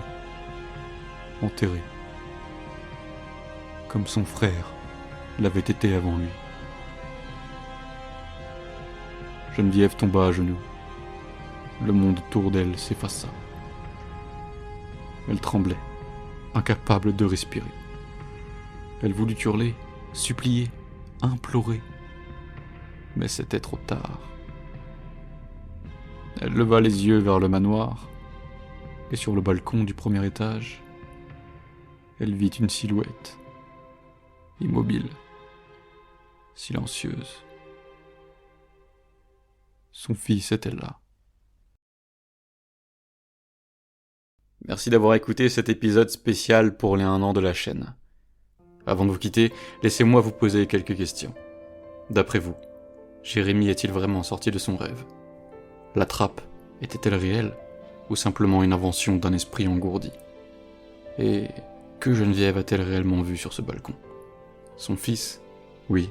enterré, comme son frère l'avait été avant lui. Geneviève tomba à genoux. Le monde autour d'elle s'effaça. Elle tremblait, incapable de respirer. Elle voulut hurler, supplier, implorer. Mais c'était trop tard. Elle leva les yeux vers le manoir, et sur le balcon du premier étage, elle vit une silhouette, immobile, silencieuse. Son fils était là. Merci d'avoir écouté cet épisode spécial pour les 1 an de la chaîne. Avant de vous quitter, laissez-moi vous poser quelques questions. D'après vous, Jérémy est-il vraiment sorti de son rêve ? La trappe était-elle réelle ou simplement une invention d'un esprit engourdi ? Et que Geneviève a-t-elle réellement vu sur ce balcon ? Son fils ? Oui,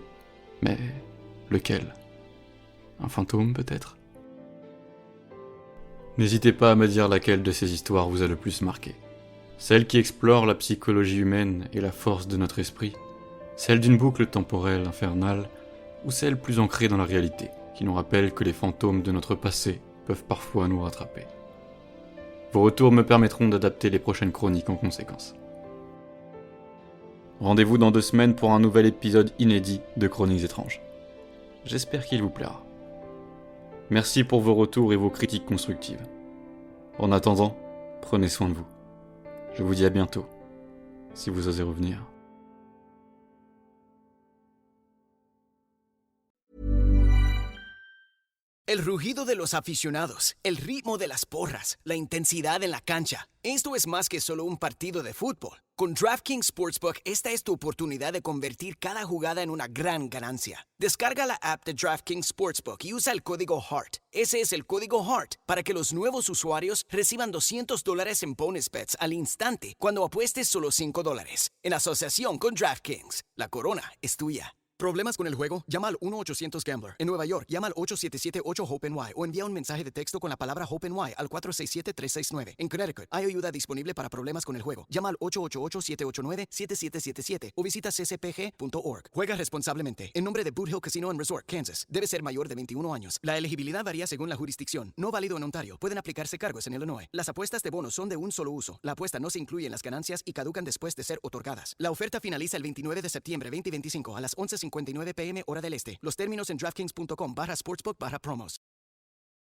mais lequel ? Un fantôme peut-être ? N'hésitez pas à me dire laquelle de ces histoires vous a le plus marqué. Celle qui explore la psychologie humaine et la force de notre esprit, celle d'une boucle temporelle infernale, ou celle plus ancrée dans la réalité, qui nous rappelle que les fantômes de notre passé peuvent parfois nous rattraper. Vos retours me permettront d'adapter les prochaines chroniques en conséquence. Rendez-vous dans 2 semaines pour un nouvel épisode inédit de Chroniques étranges. J'espère qu'il vous plaira. Merci pour vos retours et vos critiques constructives. En attendant, prenez soin de vous. Je vous dis à bientôt, si vous osez revenir. El rugido de los aficionados, el ritmo de las porras, la intensidad en la cancha. Esto es más que solo un partido de fútbol. Con DraftKings Sportsbook, esta es tu oportunidad de convertir cada jugada en una gran ganancia. Descarga la app de DraftKings Sportsbook y usa el código HEART. Ese es el código HEART para que los nuevos usuarios reciban $200 en bonus bets al instante cuando apuestes solo $5. En asociación con DraftKings, la corona es tuya. ¿Problemas con el juego? Llama al 1-800-GAMBLER. En Nueva York, llama al 877-8-HOPE-NY o envía un mensaje de texto con la palabra HOPE-NY al 467-369. En Connecticut, hay ayuda disponible para problemas con el juego. Llama al 888-789-7777 o visita ccpg.org. Juega responsablemente. En nombre de Boot Hill Casino and Resort, Kansas. Debe ser mayor de 21 años. La elegibilidad varía según la jurisdicción. No válido en Ontario. Pueden aplicarse cargos en Illinois. Las apuestas de bonos son de un solo uso. La apuesta no se incluye en las ganancias y caducan después de ser otorgadas. La oferta finaliza el 29 de septiembre 2025 a las 11:59 p.m. hora del este. Los términos en DraftKings.com/sportsbook/promos.